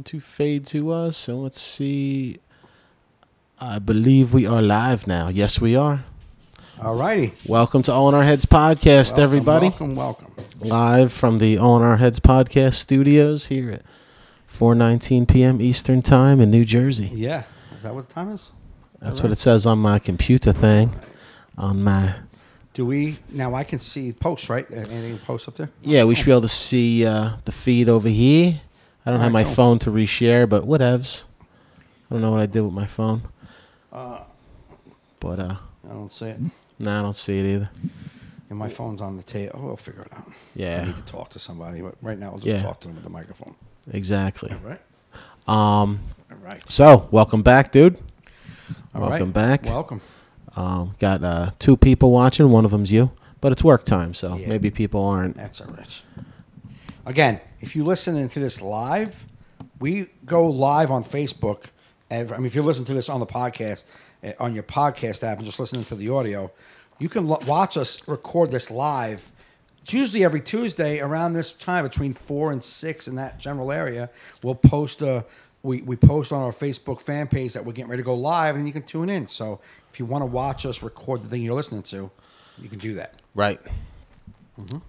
going to fade to us, and let's see. I believe we are live now. Yes, we are. All righty. Welcome to All in Our Heads podcast, everybody. Welcome. Live from the All in Our Heads podcast studios here at 4:19 p.m. Eastern Time in New Jersey. Yeah. Is that what the time is? That's what it says on my computer thing. On my... Now I can see posts, right? Anything posts up there? Yeah, we should be able to see the feed over here. I don't have my phone to reshare, but whatevs. I don't know what I did with my phone. But I don't see it. No, I don't see it either. And my phone's on the table. Oh, we'll figure it out. Yeah. I need to talk to somebody, but right now I'll just talk to them with the microphone. Exactly. All right. All right. So, welcome back, dude. Welcome back. Welcome. Got two people watching. One of them's you, but it's work time, so maybe people aren't. That's all right. Again, if you listen to this live, we go live on Facebook. If you listen to this on the podcast, on your podcast app, and just listening to the audio, you can watch us record this live. It's usually every Tuesday around this time, between 4 and 6 in that general area. We'll post we post on our Facebook fan page that we're getting ready to go live, and you can tune in. So if you want to watch us record the thing you're listening to, you can do that. Right.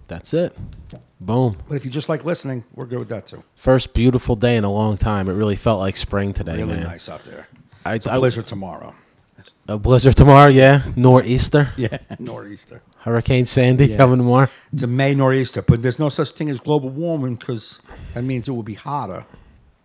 That's it. Boom. But if you just like listening, we're good with that too. First beautiful day in a long time. It really felt like spring today, Really man. nice out there. It's a blizzard tomorrow. A blizzard tomorrow, yeah. Nor'easter. Yeah, nor'easter. Hurricane Sandy coming tomorrow. It's a May nor'easter, but there's no such thing as global warming because that means it will be hotter.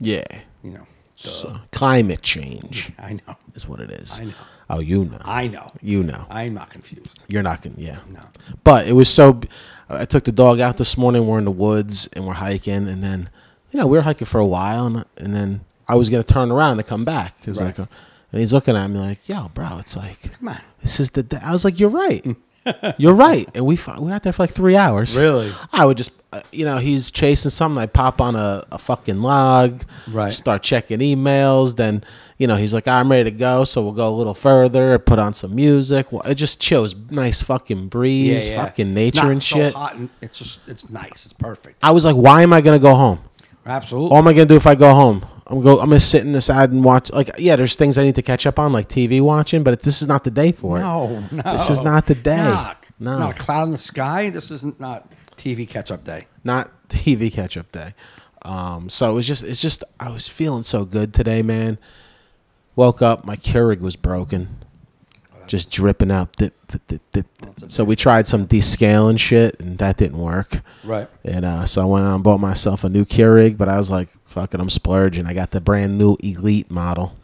Yeah. You know. So, climate change. I know. Is what it is. I know. Oh, you know. I know. You know. I'm not confused. You're not going to, yeah. No. But it was so, I took the dog out this morning. We're in the woods and we're hiking. And then, we were hiking for a while. And then I was going to turn around to come back. Right. And he's looking at me like, yo, bro, it's like, come on. This is the day. I was like, you're right. You're right. And we were out there for like 3 hours. Really? I would just, he's chasing something. I pop on a fucking log. Right. Start checking emails. Then, he's like, I'm ready to go. So we'll go a little further. Put on some music. Well, it just chills. Nice fucking breeze. Yeah. Fucking nature and shit. It's not so hot and it's nice. It's perfect. I was like, why am I going to go home? Absolutely. What am I going to do if I go home? I'm gonna sit in the side and watch. Like, there's things I need to catch up on, like TV watching. But this is not the day for it. No. This is not the day. No. Not a cloud in the sky. This isn't not TV catch-up day. Not TV catch-up day. So it's just. I was feeling so good today, man. Woke up, my Keurig was broken, just dripping out. So we tried some descaling shit, and that didn't work. Right. And so I went out and bought myself a new Keurig, but I was like, fuck it, I'm splurging. I got the brand new Elite model.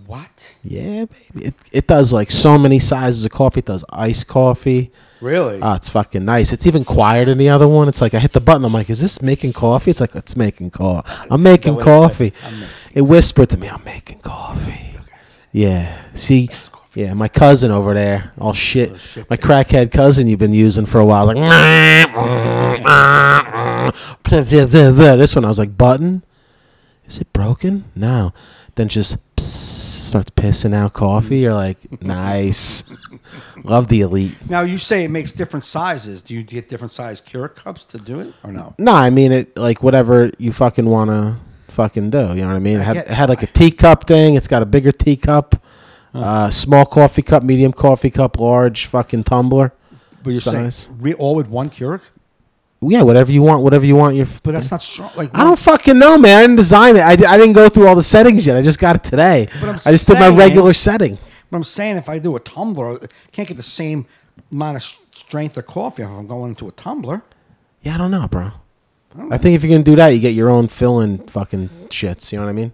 What? Yeah, baby. It does like so many sizes of coffee. It does iced coffee. Really? Oh, it's fucking nice. It's even quieter than the other one. It's like I hit the button. I'm like, is this making coffee? It's like, it's making coffee. I'm making coffee. It whispered to me, I'm making coffee. Yeah. See? Yeah, my cousin over there, all shit. My crackhead cousin you've been using for a while. Like, this one, I was like, button? Is it broken? No. Then just starts pissing out coffee. You're like, nice. Love the Elite. Now, you say it makes different sizes. Do you get different size Keurig cups to do it or no? No, I mean, it like whatever you fucking want to fucking do. You know what I mean? It had like a teacup thing. It's got a bigger teacup. Small coffee cup, medium coffee cup, large fucking tumbler. But you're size. saying all with one Keurig? Yeah, whatever you want. But that's not strong. Like, I don't fucking know, man. I didn't design it. I didn't go through all the settings yet. I just got it today. I just did my regular setting. But I'm saying if I do a tumbler, I can't get the same amount of strength of coffee if I'm going into a tumbler. Yeah, I don't know, bro. I think if you're going to do that, you get your own filling fucking shits. You know what I mean?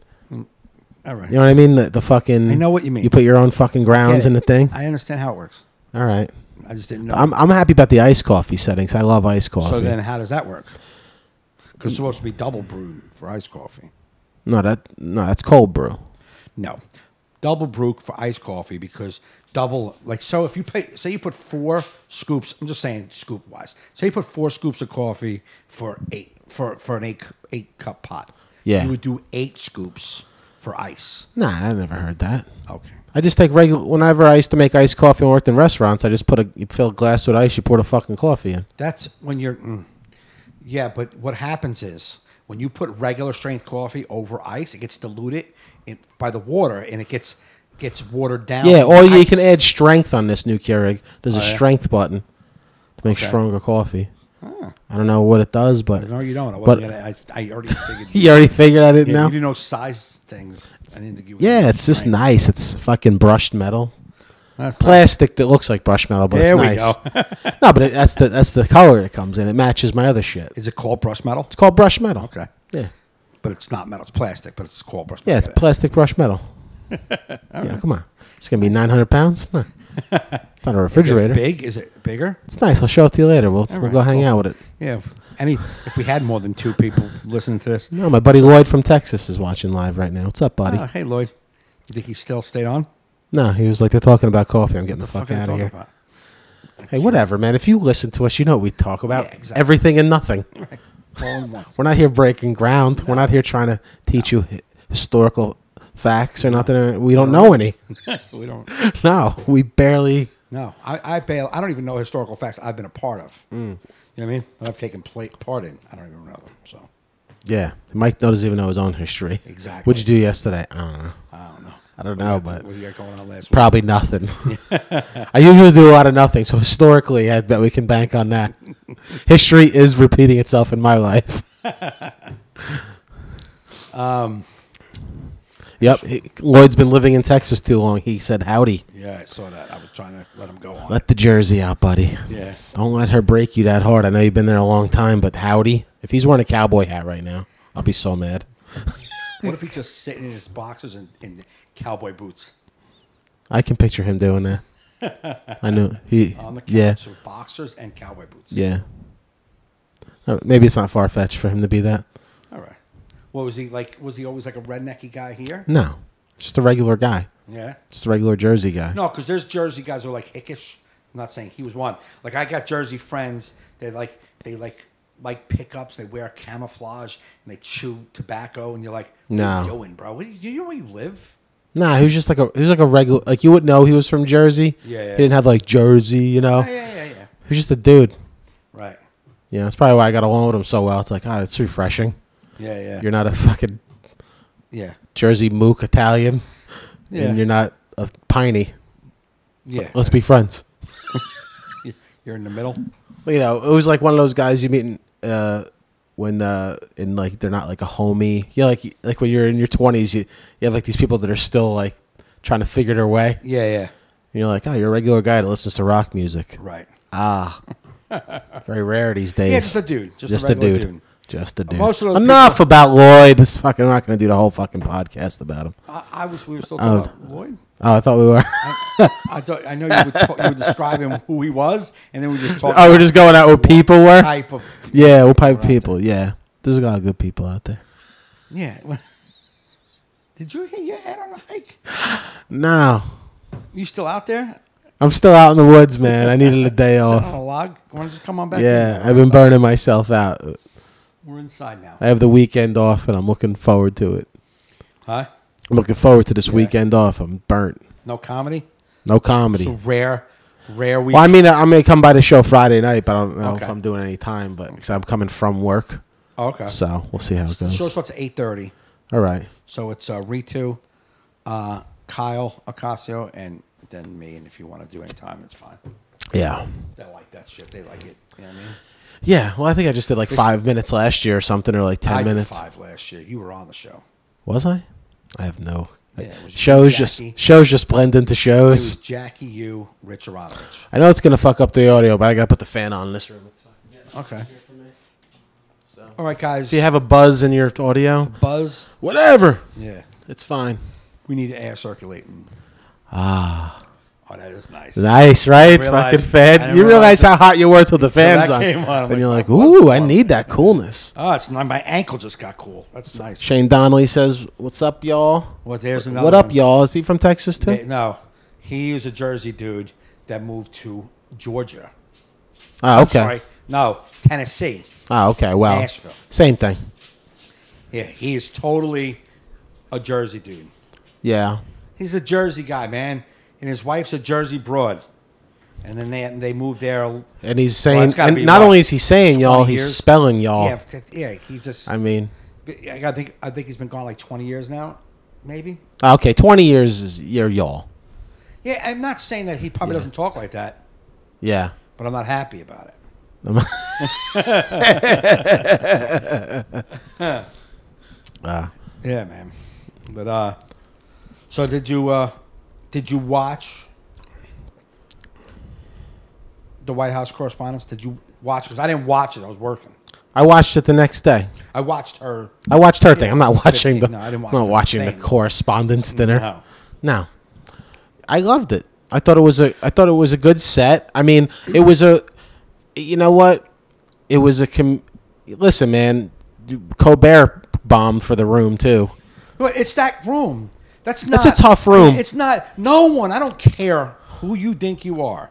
All right. You know what I mean? The fucking... I know what you mean. You put your own fucking grounds in the thing. I understand how it works. All right. I just didn't know. I'm happy about the iced coffee settings. I love iced coffee. So then how does that work? Because it's supposed to be double brewed for iced coffee. No, that's cold brew. No. Double brew for iced coffee because double, like, so if you say you put 4 scoops, I'm just saying scoop wise. Say you put 4 scoops of coffee for an 8 cup pot. Yeah. You would do 8 scoops for ice. Nah, I never heard that. Okay. I just take regular. Whenever I used to make iced coffee and worked in restaurants, I just you fill a glass with ice, you pour the fucking coffee in. That's when you're. Yeah, but what happens is when you put regular strength coffee over ice, it gets diluted by the water, and it gets watered down. Yeah, or you ice. can add strength on this new Keurig. There's a strength button to make stronger coffee. I don't know what it does, but No, you don't. I already figured. you already figured out it now. You know size things. I didn't think you. Yeah, it's just nice. It's fucking brushed metal. That's Plastic that looks like brushed metal, but There it's we nice. No, but that's the color that comes in. It matches my other shit. Is it called brushed metal? It's called brushed metal. Okay. Yeah. But it's not metal. It's plastic, but it's called brushed Yeah, metal. it's plastic brushed metal. Yeah, come on. It's gonna be 900 pounds. No. It's not a refrigerator. Is it bigger? It's nice. I'll show it to you later. We'll right, go hang cool. out with it. Yeah. If we had more than 2 people listening to this. No, my buddy Lloyd from Texas is watching live right now. What's up, buddy? Hey, Lloyd. You think he still stayed on? No, he was like, they're talking about coffee. I'm getting the fuck are you out of talking here. about? Hey, whatever, man. If you listen to us, you know what we talk about. Yeah, exactly. Everything and nothing. Right. All in once. We're not here breaking ground. We're not here trying to teach you historical facts or nothing. We don't know any. We don't. No, we barely. No, I bail. I don't even know historical facts I've been a part of. You know what I mean? That I've taken part in. I don't even know them. So Yeah, Mike doesn't even know his own history. Exactly. What'd you do yesterday? I don't know. I don't know, but what you got going on last week? probably nothing. I usually do a lot of nothing, so historically, I bet we can bank on that. History is repeating itself in my life. Yep, Lloyd's been living in Texas too long. He said howdy. Yeah, I saw that. I was trying to let him go on. Let the jersey out, buddy. Yeah. Don't let her break you that hard. I know you've been there a long time, but howdy. If he's wearing a cowboy hat right now, I'll be so mad. What if he's just sitting in his boxers and cowboy boots I can picture him doing that. I know he. on the couch Yeah, with boxers and cowboy boots? yeah. Maybe it's not far fetched for him to be that. All right. What was he like? Was he always like a rednecky guy here? No, just a regular guy. Yeah. Just a regular Jersey guy. No, because there's Jersey guys who are like hickish. I'm not saying he was one. Like I got Jersey friends. They like pickups. They wear camouflage and they chew tobacco. And you're like, what are you doing, bro? What do you know where you live? Nah, he was just like a regular. Like you would know he was from Jersey. Yeah. He didn't have like Jersey, you know. Yeah. He was just a dude. Right. Yeah, that's probably why I got along with him so well. It's like, it's refreshing. Yeah. You're not a fucking Yeah. Jersey mook Italian, Yeah. and you're not a piney. Yeah. Let's be friends. You're in the middle. You know, it was like one of those guys you meet when in like they're not like a homie. Yeah, like when you're in your 20s, you have like these people that are still like trying to figure their way. Yeah. And you're like, you're a regular guy that listens to rock music. Right. Very rare these days. Yeah, just a dude. Just a regular dude. Just a dude. Most of those Enough about Lloyd. This fucking. I'm not going to do the whole fucking podcast about him. We were still talking about Lloyd. Oh, I thought we were. I know you would describe him who he was, and then we just talked. We're just going out where people were. Type of Yeah, we'll pipe people. Yeah, there's a lot of good people out there. yeah. Did you hit your head on a hike? No, You still out there? I'm still out in the woods, man. I needed a day Sitting off. on a log? Want to just come on back? Yeah, in? I've been burning myself out. We're inside now. I have the weekend off, and I'm looking forward to it. Huh? I'm looking forward to this weekend off. I'm burnt. No comedy? No comedy. It's a rare week. Well, I mean, I'm gonna come by the show Friday night, but I don't know Okay. if I'm doing any time. But because I'm coming from work, Okay. so we'll see how it The show goes. starts at 8:30. All right. So it's Ritu, Kyle Ocasio, and then me. And if you want to do any time, it's fine. Yeah. They like that shit. They like it. You know what I mean? Yeah. Well, I think I just did like 5 minutes last year or something, or like 10 I minutes. did 5 last year. You were on the show. Was I? I have no. Yeah, it was shows Jackie. just blend into It shows. was Jackie, you, Rich Aronovich. I know it's gonna fuck up the audio, but I gotta put the fan on in this room. Okay. All right, guys. Do you have a buzz in your audio? Buzz? Whatever. Yeah. It's fine. We need air circulating. Oh, that is nice. Nice, right? I Fucking didn't fan. You realize realize it. how hot you were till the fan's that on. came on. I'm And you're like, like, what ooh, the I fuck? need that coolness. Oh, it's not. My ankle just got cool. That's nice. Shane Donnelly says, "What's up, y'all? Well, there's another What up, one. y'all? Is he from Texas too?" No, he is a Jersey dude that moved to Georgia. Oh, I'm okay. sorry. No, Tennessee. Oh, okay. Well, Nashville. same thing. Yeah, he is totally a Jersey dude. Yeah. He's a Jersey guy, man. And his wife's a Jersey broad. And then they moved there. And he's saying, it's gotta be and not what, only is he saying y'all, 20 he's years? spelling y'all. Yeah, he just. I mean, I think he's been gone like 20 years now, maybe. okay, 20 years is y'all. Yeah, I'm not saying that he probably doesn't talk like that, Yeah. but I'm not happy about it. Yeah, man. But so did you watch the White House Correspondents? Did you watch? Because I didn't watch it. I was working. I watched it the next day. I watched her. I watched her thing. I'm not watching 15. No, I didn't watch I'm not the watching thing. the Correspondence Dinner. No. No. I loved it. I thought it was a good set. I mean, it was you know what? It was listen, man, Colbert bombed for the room too. But it's that room. That's a tough room. I mean, it's not. No one. I don't care who you think you are.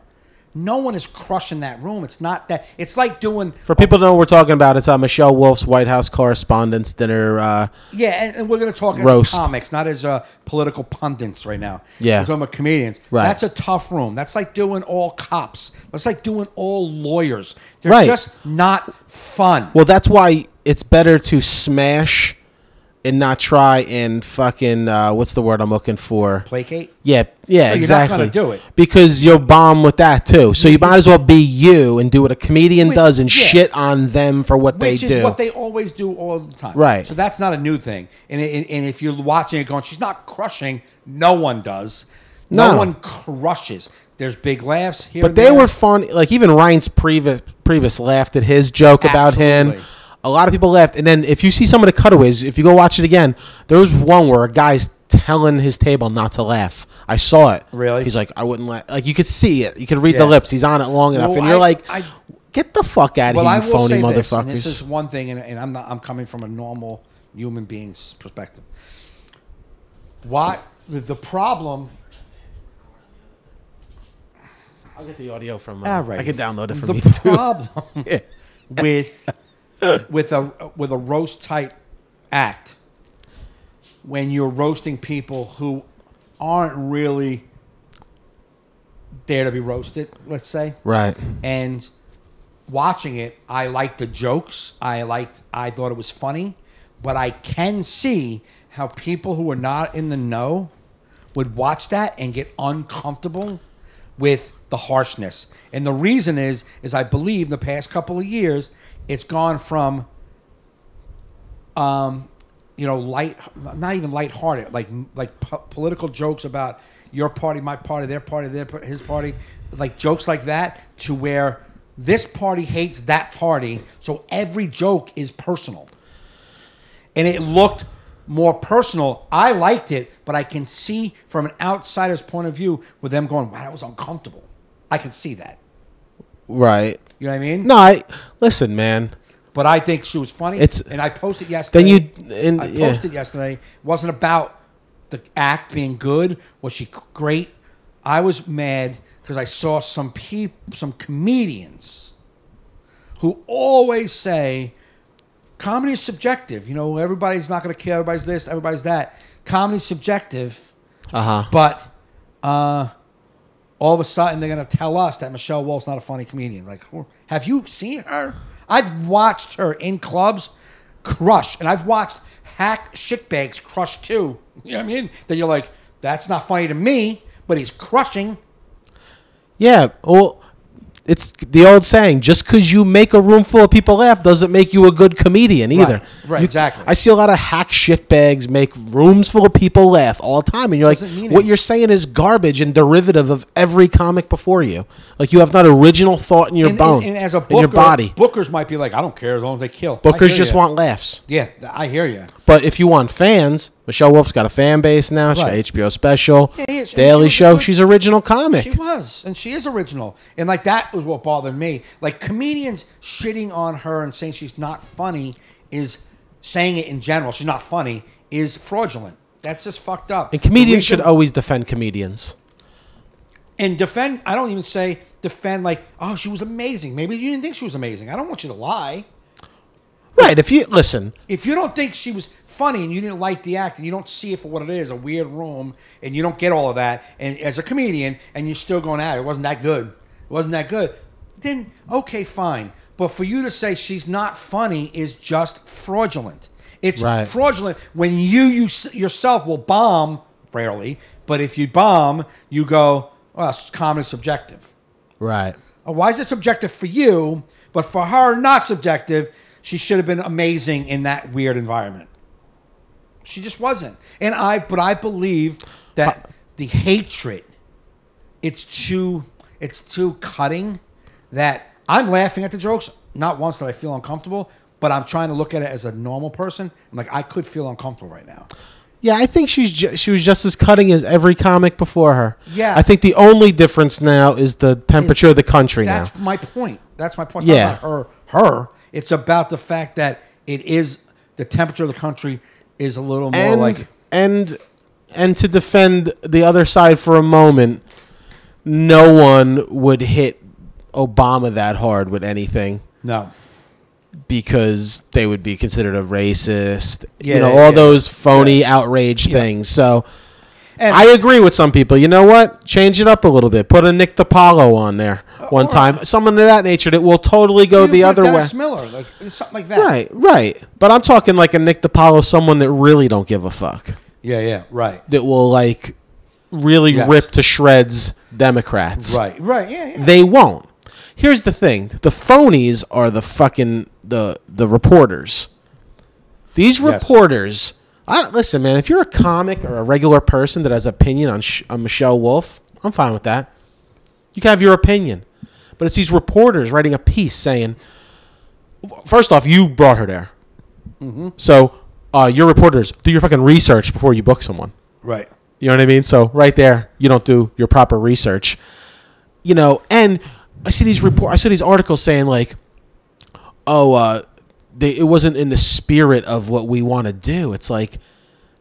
No one is crushing that room. It's not that. It's like doing. For people to know what we're talking about, it's Michelle Wolf's White House Correspondence Dinner. Yeah, and we're going to talk roast. as comics, not as political pundits right now. Yeah. We're talking about comedians. Right. That's a tough room. That's like doing all cops. That's like doing all lawyers. They're Right. just not fun. Well, that's why it's better to smash and not try and fucking what's the word I'm looking for? Placate? Yeah, you're exactly. not gonna do it. Because you'll bomb with that too. So you might as well be you and do what a comedian does and yeah. shit on them for what Which they is do. what they always do all the time. Right. So that's not a new thing. And if you're watching it going, she's not crushing, no one does. No one crushes. There's big laughs here. But they were fun. Like even Ryan's Priebus laughed at his joke about him. Absolutely. A lot of people laughed. And then if you see some of the cutaways, if you go watch it again, there was one where a guy's telling his table not to laugh. I saw it. Really? He's like, I wouldn't laugh. Like you could see it. You could read the lips. He's on it long enough. Well, And you're like, I get the fuck out of here, you phony motherfuckers. This, and this is one thing, and I'm coming from a normal human being's perspective. What the problem? I'll get the audio from. All right. I can download it from the YouTube. problem with a roast type act, when you're roasting people who aren't really there to be roasted, let's say, Right. and watching it, I liked the jokes. I thought it was funny, but I can see how people who are not in the know would watch that and get uncomfortable with the harshness. And the reason is I believe in the past couple of years, it's gone from, light, not even lighthearted, like political jokes about your party, my party, their party, his party, like jokes like that, to where this party hates that party, so every joke is personal. And it looked more personal. I liked it, but I can see from an outsider's point of view with them going, wow, that was uncomfortable. I can see that. Right. You know what I mean? No, listen, man. But I think she was funny. And I posted yesterday. I posted yesterday. It wasn't about the act being good. Was she great? I was mad because I saw some comedians who always say, comedy is subjective. You know, everybody's not going to care. Everybody's this, everybody's that. Comedy's subjective. But all of a sudden they're going to tell us that Michelle Wolf's not a funny comedian. Like, have you seen her? I've watched her in clubs crush, and I've watched hack shitbags crush too. You know what I mean? Then you're like, that's not funny to me, but he's crushing. Yeah, well, it's the old saying, just because you make a room full of people laugh doesn't make you a good comedian either. Right, exactly. I see a lot of hack shitbags make rooms full of people laugh all the time, and you're like, what you're saying is garbage and derivative of every comic before you. Like, you have not original thought in your bone, and as a booker, in your body. Bookers might be like, I don't care as long as they kill. Bookers just want laughs. Yeah, I hear you. But if you want fans, Michelle Wolf's got a fan base now. She's got HBO special, Daily Show. She's original comic. She was, and she is original. And like that was what bothered me. Like comedians shitting on her and saying she's not funny is saying it in general. She's not funny is fraudulent. That's just fucked up. And comedians should always defend comedians. And defend. I don't even say defend like, oh, she was amazing. Maybe you didn't think she was amazing. I don't want you to lie. Right, if you don't think she was funny and you didn't like the act and you don't see it for what it is, a weird room, and you don't get all of that, and as a comedian, and you're still going at it wasn't that good, It wasn't that good. Then, okay, fine. But for you to say she's not funny is just fraudulent. It's fraudulent when you yourself will bomb, rarely, but if you bomb, you go, well, it's comedy subjective. Right. Why is it subjective for you, but for her not subjective? She should have been amazing in that weird environment. She just wasn't. But I believe that the hatred, it's too cutting that I'm laughing at the jokes. Not once did I feel uncomfortable, but I'm trying to look at it as a normal person. I'm like, I could feel uncomfortable right now. Yeah, I think she was just as cutting as every comic before her. Yeah. I think the only difference now is the temperature of the country now. That's my point. That's my point. Yeah. It's not about her. It's about the fact that the temperature of the country is a little more And to defend the other side for a moment, no one would hit Obama that hard with anything. No. Because they would be considered a racist. Yeah, those phony outrage things. So I agree with some people. You know what? Change it up a little bit. Put a Nick DiPaolo on there one time. Someone of that nature that will totally go the other way. Dennis Miller, something like that. Right. But I'm talking like a Nick DiPaolo, someone that really don't give a fuck. Yeah, right. That will really rip to shreds Democrats. Right, yeah. They won't. Here's the thing: the phonies are the fucking the reporters. These reporters. Listen, man. If you're a comic or a regular person that has opinion on Michelle Wolf, I'm fine with that. You can have your opinion, but it's these reporters writing a piece saying, first off, you brought her there, so your reporters do your fucking research before you book someone. Right. You know what I mean? So right there, you don't do your proper research. And I see these articles saying it wasn't in the spirit of what we want to do. It's like,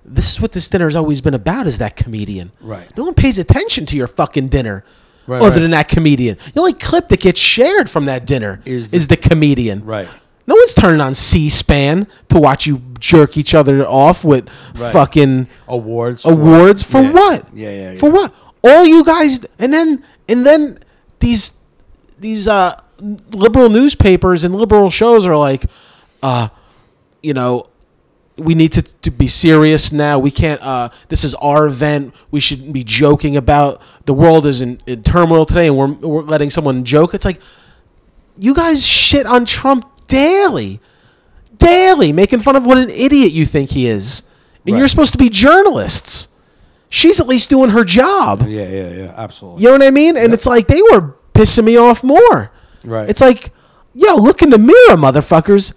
this is what this dinner has always been about, is that comedian. Right. No one pays attention to your fucking dinner other than that comedian. The only clip that gets shared from that dinner is the comedian. Right. No one's turning on C-SPAN to watch you jerk each other off with fucking awards for what? Yeah. For what? All you guys, and then these liberal newspapers and liberal shows are like, we need to be serious now. We can't. This is our event. We shouldn't be joking about the world is in turmoil today, and we're letting someone joke. It's like, you guys shit on Trump daily, making fun of what an idiot you think he is, and you're supposed to be journalists. She's at least doing her job. Yeah, absolutely. You know what I mean? And it's like, they were pissing me off more. Right. It's like, yo, look in the mirror, motherfuckers.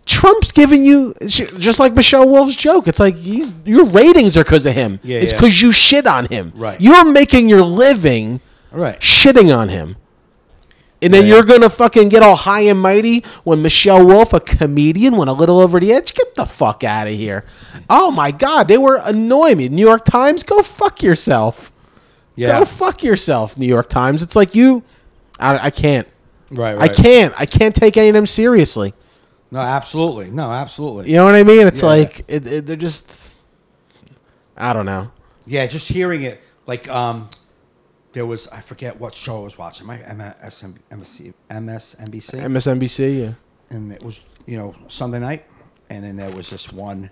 Trump's giving you, just like Michelle Wolf's joke. It's like, your ratings are because of him. It's because you shit on him. Right. You're making your living shitting on him. And then you're going to fucking get all high and mighty when Michelle Wolf, a comedian, went a little over the edge. Get the fuck out of here. Oh, my God. They were annoying me. New York Times, go fuck yourself. Yeah. Go fuck yourself, New York Times. It's like I can't. Right. I can't take any of them seriously. No, absolutely. You know what I mean? It's they're just, I don't know. Yeah, just hearing it. There was, I forget what show I was watching. MSNBC? MSNBC, yeah. And it was, Sunday night. And then there was this one.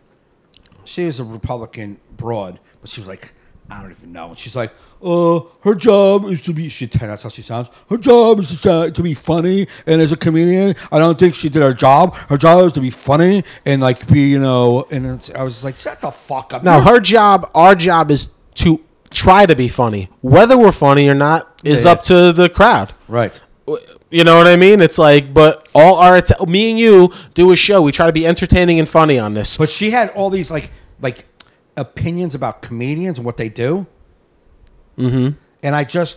She was a Republican broad, but she was like, I don't even know. And she's like, her job is to be, that's how she sounds. Her job is to be funny. And as a comedian, I don't think she did her job. Her job is to be funny and be, and I was like, shut the fuck up. No, our job is to try to be funny. Whether we're funny or not is up to the crowd. Right. You know what I mean? It's like, but me and you do a show. We try to be entertaining and funny on this. But she had all these like opinions about comedians and what they do. Mm-hmm. And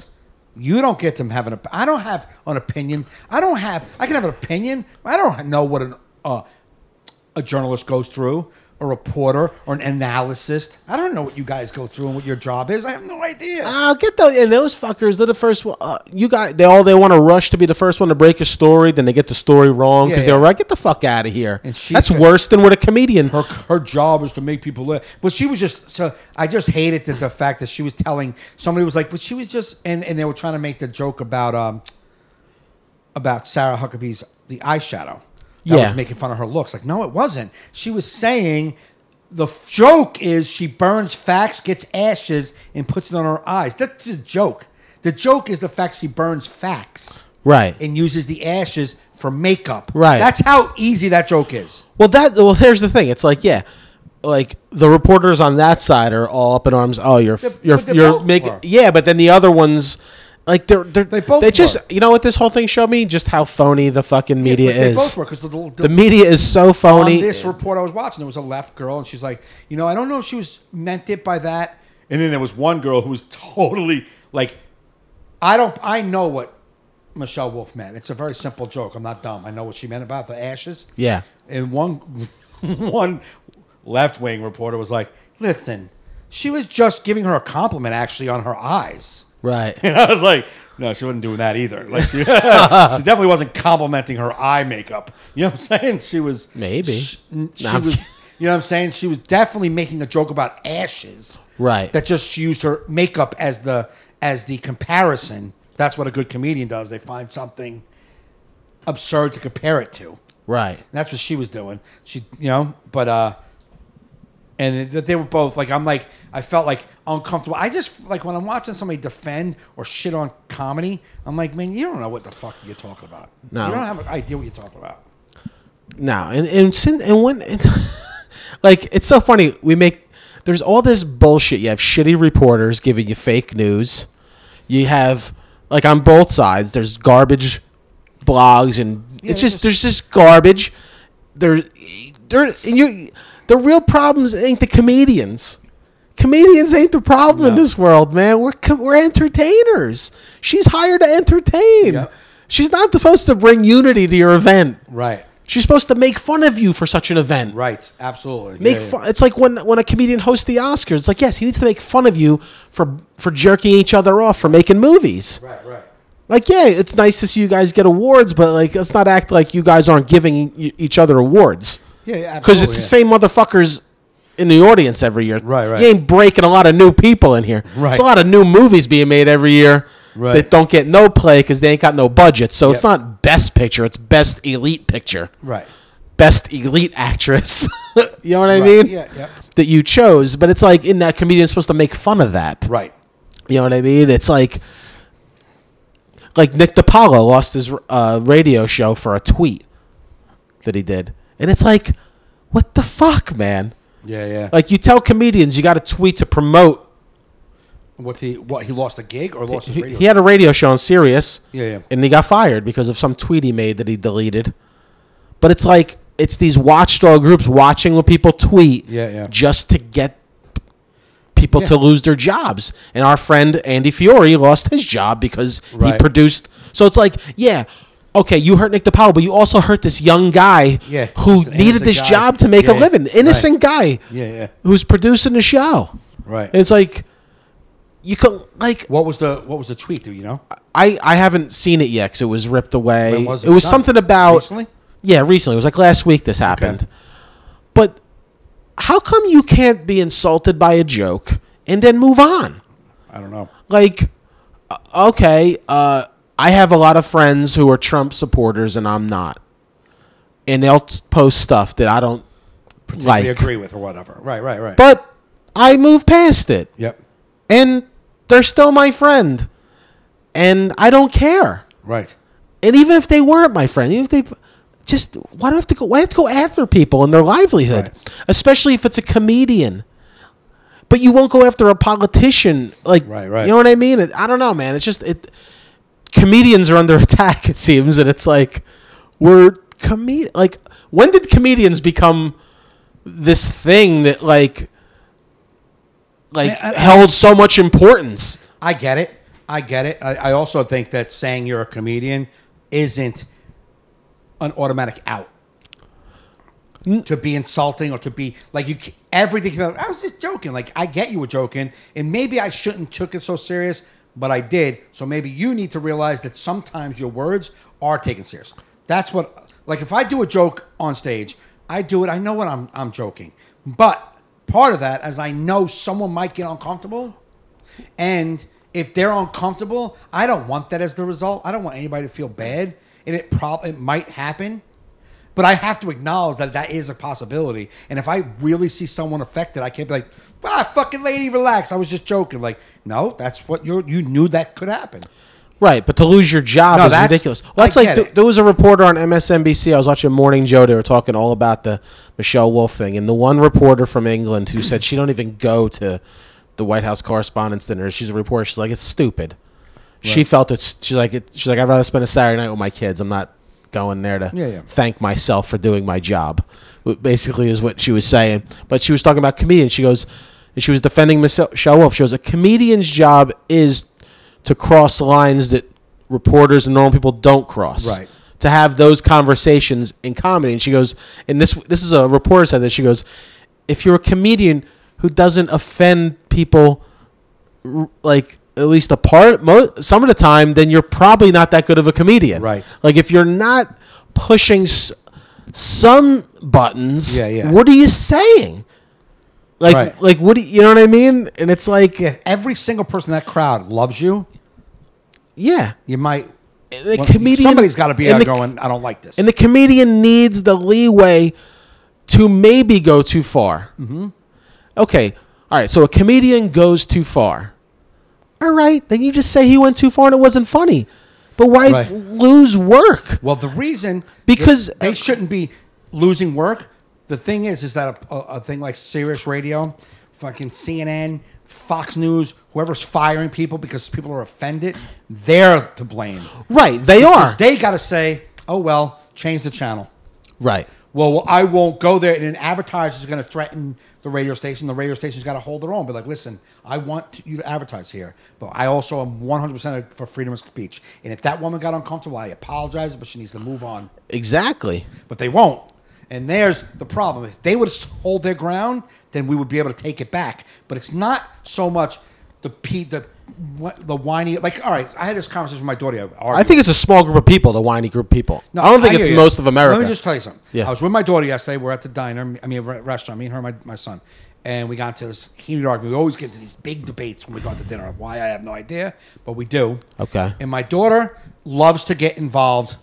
you don't get them having I don't have an opinion. I can have an opinion. I don't know what a journalist goes through. a reporter or an analyst. I don't know what you guys go through and what your job is. I have no idea. I'll get those. And those fuckers, they're the first one. They want to rush to be the first one to break a story. Then they get the story wrong because they're right. Get the fuck out of here. And that's worse than what a comedian. Her job is to make people laugh. But she was just so. I just hated the fact that she was telling somebody was like, but she was just and they were trying to make the joke about Sarah Huckabee's the eyeshadow. That was making fun of her looks. Like, no, it wasn't. She was saying the joke is she burns facts, gets ashes, and puts it on her eyes. That's the joke. The joke is the fact she burns facts. Right. And uses the ashes for makeup. Right. That's how easy that joke is. Well, here's the thing. It's like, like the reporters on that side are all up in arms. Oh, you're making. Yeah, but then the other ones. Like they just you know what this whole thing showed me just how phony the fucking media is. They both were because the media is so phony. On this report I was watching, there was a left girl and she's like, I don't know if she meant it by that. And then there was one girl who was totally like, I know what Michelle Wolf meant. It's a very simple joke. I'm not dumb. I know what she meant about the ashes. Yeah. And one left wing reporter was like, listen, she was just giving her a compliment actually on her eyes. Right. And I was like, no, she wasn't doing that either. Like she definitely wasn't complimenting her eye makeup. You know what I'm saying? She was maybe. She was. You know what I'm saying? She was definitely making a joke about ashes. Right. That just she used her makeup as the comparison. That's what a good comedian does. They find something absurd to compare it to. Right. And that's what she was doing. And they were both like, I felt like uncomfortable. I just like when I'm watching somebody defend or shit on comedy, I'm like, man, you don't know what the fuck you're talking about. No. You don't have an idea what you're talking about. No. And when, like, it's so funny. There's all this bullshit. You have shitty reporters giving you fake news. You have, like, on both sides, there's garbage blogs and there's just garbage. The real problems ain't the comedians. Comedians ain't the problem in this world, man. We're entertainers. She's hired to entertain. Yep. She's not supposed to bring unity to your event. Right. She's supposed to make fun of you for such an event. Right. Absolutely. Make fun. It's like when a comedian hosts the Oscars. It's like, yes, he needs to make fun of you for jerking each other off for making movies. Right. Like, yeah, it's nice to see you guys get awards, but like, let's not act like you guys aren't giving each other awards. Yeah, because it's the same motherfuckers in the audience every year. Right. You ain't breaking a lot of new people in here. Right. There's a lot of new movies being made every year that don't get no play because they ain't got no budget. So it's not best picture; it's best elite picture. Right. Best elite actress. You know what I mean? Yeah. That you chose, but it's like in that comedian's supposed to make fun of that. Right. You know what I mean? It's like Nick DiPaolo lost his radio show for a tweet that he did. And it's like, what the fuck, man? Yeah. Like, you tell comedians you got to tweet to promote. He lost a gig or lost his radio? He had a radio show on Sirius. Yeah. And he got fired because of some tweet he made that he deleted. But it's like, it's these watchdog groups watching what people tweet just to get people to lose their jobs. And our friend Andy Fiore lost his job because he produced. So it's like, okay, you hurt Nick DiPaolo, but you also hurt this young guy who needed this job to make a living. Innocent guy who's producing the show. Right. And it's like, you could, like... What was the tweet, do you know? I haven't seen it yet because it was ripped away. When was it? It was something about... Recently? Yeah, recently. It was like last week this happened. Okay. But how come you can't be insulted by a joke and then move on? I don't know. Like, okay, I have a lot of friends who are Trump supporters and I'm not. And they'll post stuff that I don't particularly agree with or whatever. Right. But I move past it. Yep. And they're still my friend. And I don't care. Right. And even if they weren't my friend, even if they... Just why do I have to go? Why have to go after people and their livelihood, especially if it's a comedian? But you won't go after a politician, like right. You know what I mean? I don't know, man. It's just comedians are under attack. It seems, and it's like Like, when did comedians become this thing that held so much importance? I get it. I also think that saying you're a comedian isn't an automatic out. to be insulting or to be like everything. I was just joking. Like, I get you were joking, and maybe I shouldn't took it so serious, but I did. So maybe you need to realize that sometimes your words are taken serious. That's what, like, if I do a joke on stage, I do it. I know when I'm joking, but part of that is I know someone might get uncomfortable, and if they're uncomfortable, I don't want that as the result. I don't want anybody to feel bad, and it might happen. But I have to acknowledge that is a possibility. And if I really see someone affected, I can't be like, fucking lady, relax. I was just joking. Like, no, that's what you knew that could happen. Right, but to lose your job is ridiculous. Well, that's like there was a reporter on MSNBC. I was watching Morning Joe. They were talking all about the Michelle Wolf thing. And the one reporter from England who said she don't even go to the White House Correspondents' Dinner. She's a reporter. She's like, it's stupid. Right. She felt she's like, I'd rather spend a Saturday night with my kids. I'm not going there to thank myself for doing my job, basically is what she was saying. But she was talking about comedians. She goes, and she was defending Michelle Wolf. She goes, a comedian's job is to cross lines that reporters and normal people don't cross. Right. To have those conversations in comedy. And she goes, and this is a reporter said that, she goes, if you're a comedian who doesn't offend people, like, at least some of the time, then you're probably not that good of a comedian. Right. Like, if you're not pushing some buttons, what are you saying? Like, what do you know what I mean? And it's like, every single person in that crowd loves you. Yeah. You might. Comedian, somebody's got to be out going, I don't like this. And the comedian needs the leeway to maybe go too far. Mm-hmm. Okay. All right. So a comedian goes too far. All right, then you just say he went too far and it wasn't funny. But why lose work? Well, the reason because they shouldn't be losing work. The thing is that a thing like Sirius Radio, fucking CNN, Fox News, whoever's firing people because people are offended, they're to blame. Right, they are. They got to say, oh well, change the channel. Right. Well, I won't go there, and an advertiser is going to threaten the radio station. The radio station's got to hold their own. Be like, listen, I want you to advertise here, but I also am 100% for freedom of speech. And if that woman got uncomfortable, I apologize, but she needs to move on. Exactly. But they won't. And there's the problem. If they would hold their ground, then we would be able to take it back. But it's not so much the whiny. Like, all right, I had this conversation with my daughter. I think it's a small group of people, the whiny group of people. No, I don't think it's most of America. Let me just tell you something. Yeah. I was with my daughter yesterday. We're at the restaurant, me and her, my son. And we got into this heated argument. We always get into these big debates when we go out to dinner. Why, I have no idea, but we do. Okay. And my daughter loves to get involved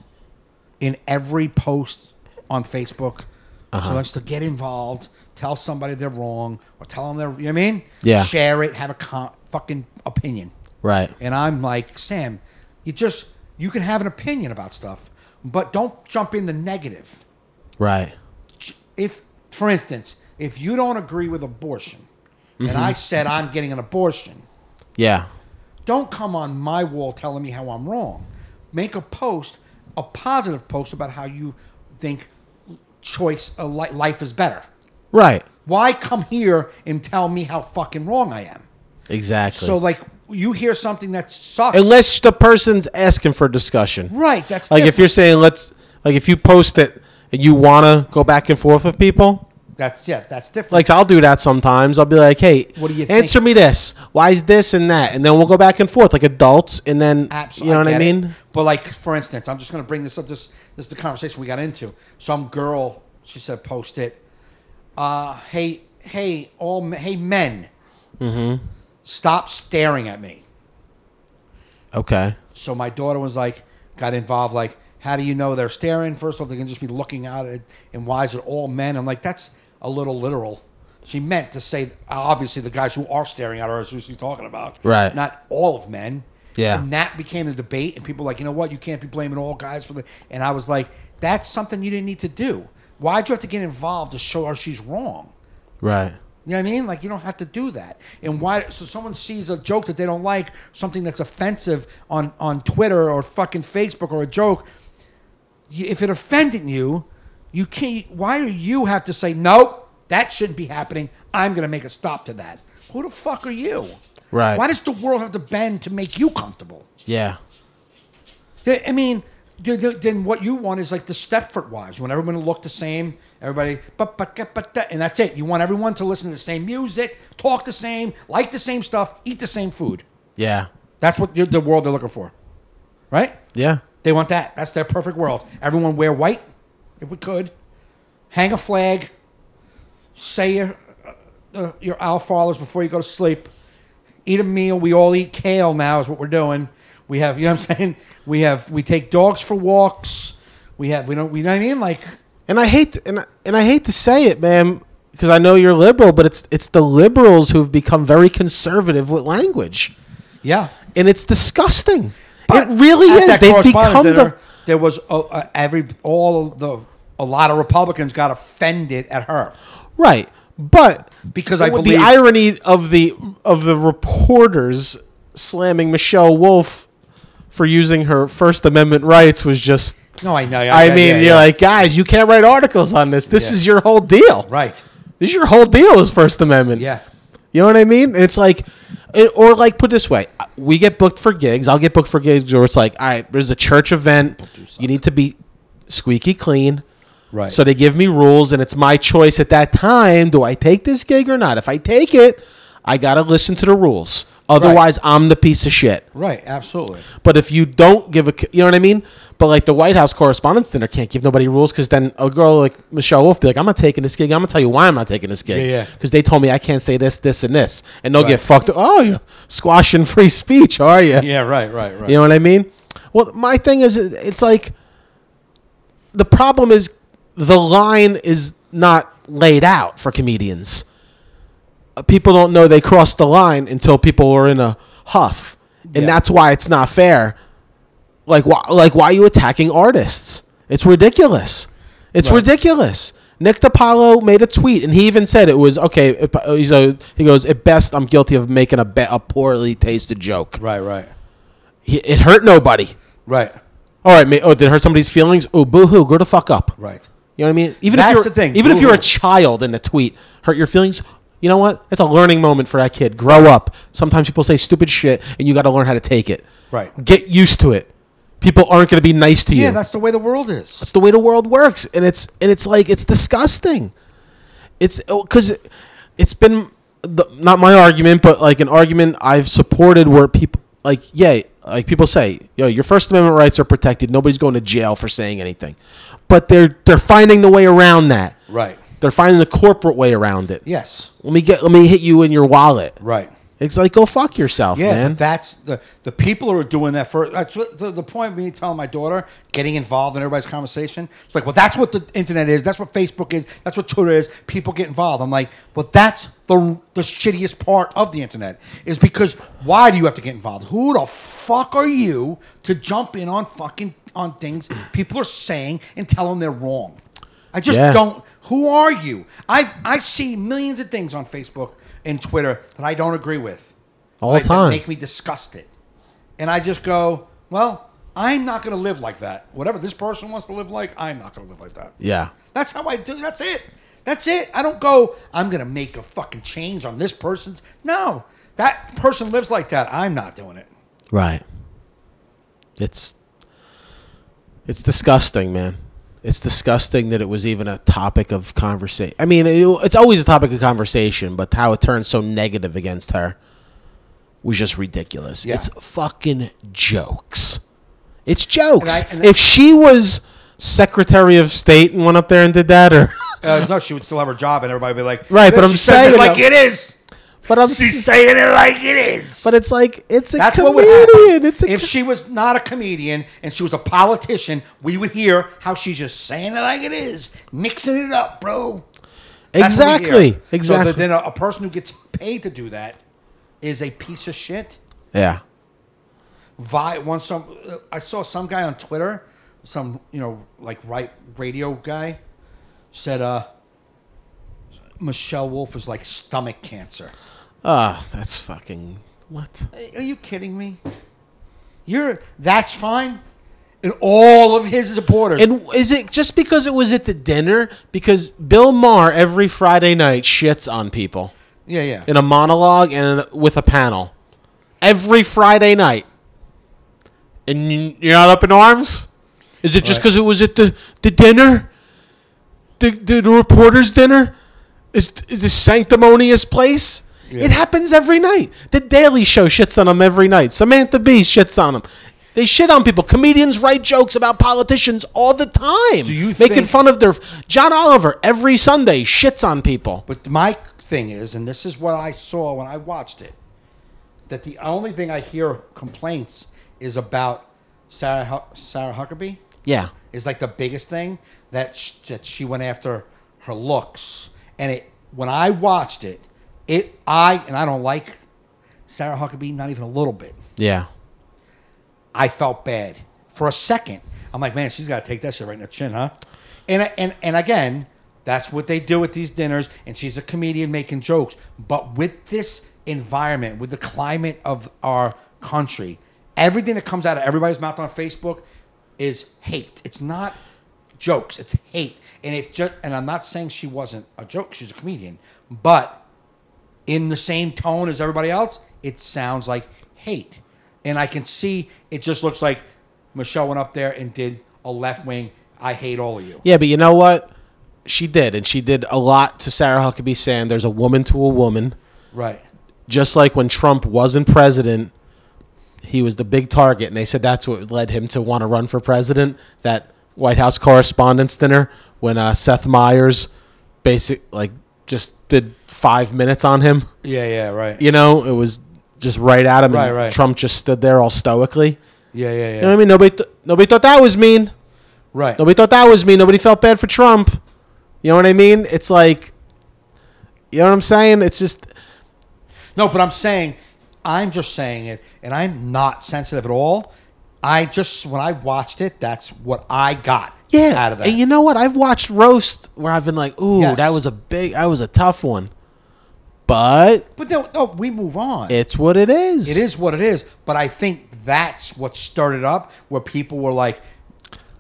in every post on Facebook. She wants to get involved, tell somebody they're wrong, or tell them they're, you know what I mean? Yeah. Share it, have a fucking opinion. Right. And I'm like, Sam, you can have an opinion about stuff, but don't jump in the negative. Right. If, for instance, if you don't agree with abortion, and I said I'm getting an abortion, don't come on my wall telling me how I'm wrong. Make a post, a positive post about how you think life is better. Right. Why come here and tell me how fucking wrong I am? Exactly. So, like, you hear something that sucks. Unless the person's asking for discussion. Right. That's like different. If you're saying if you post it and you want to go back and forth with people. That's different. Like, I'll do that sometimes. I'll be like, hey, what do you answer me this. Why is this and that? And then we'll go back and forth like adults. And then, absolutely, you know what I mean? It. But, like, for instance, I'm just going to bring this up. This is the conversation we got into. Some girl, she said, post it. Hey, men. Mm-hmm. Stop staring at me. Okay. So my daughter got involved, like, how do you know they're staring? First off, they can just be looking at it. And why is it all men? I'm like, that's a little literal. She meant to say, obviously, the guys who are staring at her is who she's talking about. Right. Not all of men. Yeah. And that became the debate. And people were like, you know what? You can't be blaming all guys for the... And I was like, that's something you didn't need to do. Why'd you have to get involved to show her she's wrong? Right. You know what I mean? Like, you don't have to do that. And why? So someone sees a joke that they don't like, something that's offensive on Twitter or fucking Facebook or a joke. If it offended you, you can't. Why do you have to say, nope, that shouldn't be happening? I'm going to make a stop to that. Who the fuck are you? Right. Why does the world have to bend to make you comfortable? Yeah. I mean, then what you want is like the Stepford Wives. You want everyone to look the same. Everybody, and that's it. You want everyone to listen to the same music, talk the same, like the same stuff, eat the same food. Yeah. That's what the world they're looking for, right? Yeah. They want that. That's their perfect world. Everyone wear white, if we could. Hang a flag. Say your Our Fathers before you go to sleep. Eat a meal. We all eat kale now is what we're doing. We have, you know what I'm saying? We take dogs for walks. We know what I mean? Like, and I hate to say it, man, because I know you're liberal, but it's the liberals who've become very conservative with language. Yeah. And it's disgusting. But it really is. They've become there was a lot of Republicans got offended at her. Right. But because I believe the irony of the reporters slamming Michelle Wolf for using her First Amendment rights was just... No, I know. You're like, guys, you can't write articles on this. This is your whole deal. Right. This is your whole deal is First Amendment. Yeah. You know what I mean? It's like... Or like, put it this way. We get booked for gigs. I'll get booked for gigs where it's like, all right, there's a church event. You need to be squeaky clean. Right. So they give me rules, and it's my choice at that time. Do I take this gig or not? If I take it, I got to listen to the rules. Otherwise, I'm the piece of shit. Right, absolutely. But if you don't give you know what I mean? But like the White House Correspondents' Dinner can't give nobody rules because then a girl like Michelle Wolf be like, I'm not taking this gig. I'm going to tell you why I'm not taking this gig. Yeah. Because they told me I can't say this, this, and this. And they'll get fucked up. Oh, you're squashing free speech, are you? Yeah, right. You know what I mean? Well, my thing is, it's like, the problem is the line is not laid out for comedians. People don't know they crossed the line until people are in a huff. And that's why it's not fair. Why are you attacking artists? It's ridiculous. It's ridiculous. Nick DiPaolo made a tweet, and he even said it was, okay, he goes, at best, I'm guilty of making a poorly tasted joke. Right. It hurt nobody. Right. All right, did it hurt somebody's feelings? Oh, boo-hoo, go the fuck up. Right. You know what I mean? That's the thing. Even if you're a child in the tweet, hurt your feelings, you know what? It's a learning moment for that kid. Grow up. Sometimes people say stupid shit, and you got to learn how to take it. Right. Get used to it. People aren't going to be nice to you. Yeah, that's the way the world is. That's the way the world works, and it's like it's disgusting. It's because it's been not my argument, but like an argument I've supported where people like people say, yo, your First Amendment rights are protected. Nobody's going to jail for saying anything, but they're finding the way around that. Right. They're finding the corporate way around it. Yes. Let me hit you in your wallet. Right. It's like, go fuck yourself, man. But that's the people who are doing that for. That's what the point of me telling my daughter getting involved in everybody's conversation. It's like, well, that's what the internet is. That's what Facebook is. That's what Twitter is. People get involved. I'm like, well, that's the shittiest part of the internet is because why do you have to get involved? Who the fuck are you to jump in on things people are saying and tell them they're wrong? I just don't. Who are you? I see millions of things on Facebook and Twitter that I don't agree with. All the time. That make me disgusted. And I just go, well, I'm not going to live like that. Whatever this person wants to live like, I'm not going to live like that. Yeah. That's how I do. That's it. I don't go, I'm going to make a fucking change on this person's. No. That person lives like that. I'm not doing it. Right. It's disgusting, man. It's disgusting that it was even a topic of conversation. I mean, it's always a topic of conversation, but how it turned so negative against her was just ridiculous. Yeah. It's fucking jokes. It's jokes. If she was Secretary of State and went up there and did that, or no, she would still have her job, and everybody would be like, right. But I'm saying it like it is. But she's saying it like it is. But it's like it's a That's comedian. What would happen. If she was not a comedian and she was a politician, we would hear how she's just saying it like it is, mixing it up, bro. Exactly. So then a person who gets paid to do that is a piece of shit. Yeah. I saw some guy on Twitter, some right radio guy, said Michelle Wolf was like stomach cancer. That's fucking what? Are you kidding me? That's fine. And all of his supporters. And is it just because it was at the dinner? Because Bill Maher every Friday night shits on people. Yeah. In a monologue and with a panel. Every Friday night. And you're not up in arms? Is it just because it was at the dinner? The reporters' dinner? Is a sanctimonious place? Yeah. It happens every night. The Daily Show shits on them every night. Samantha Bee shits on them. They shit on people. Comedians write jokes about politicians all the time. Making fun of their... John Oliver, every Sunday, shits on people. But my thing is, and this is what I saw when I watched it, that the only thing I hear complaints is about Sarah Huckabee. Yeah. Is like the biggest thing, that she went after her looks. And when I watched it, I don't like Sarah Huckabee, not even a little bit. Yeah. I felt bad. For a second, I'm like, man, she's got to take that shit right in the chin, huh? And again, that's what they do at these dinners, and she's a comedian making jokes. But with this environment, with the climate of our country, everything that comes out of everybody's mouth on Facebook is hate. It's not jokes, it's hate. And I'm not saying she wasn't a joke, she's a comedian, but in the same tone as everybody else, it sounds like hate. And I can see it just looks like Michelle went up there and did a left wing, I hate all of you. Yeah, but you know what? She did, and she did a lot to Sarah Huckabee Sanders, a woman to a woman. Right. Just like when Trump wasn't president, he was the big target, and they said that's what led him to want to run for president, that White House Correspondents' Dinner, when Seth Meyers just did 5 minutes on him. Yeah, right. You know, it was just right at him, right. Trump just stood there all stoically. Yeah. You know what I mean? Nobody thought that was mean. Right. Nobody thought that was mean. Nobody felt bad for Trump. You know what I mean? It's like, you know what I'm saying? It's just... No, but I'm just saying it, and I'm not sensitive at all. When I watched it, that's what I got out of that. And you know what? I've watched roast where I've been like, ooh, yes. that was a tough one. But no, we move on. It's what it is. It is what it is. But I think that's what started up, where people were like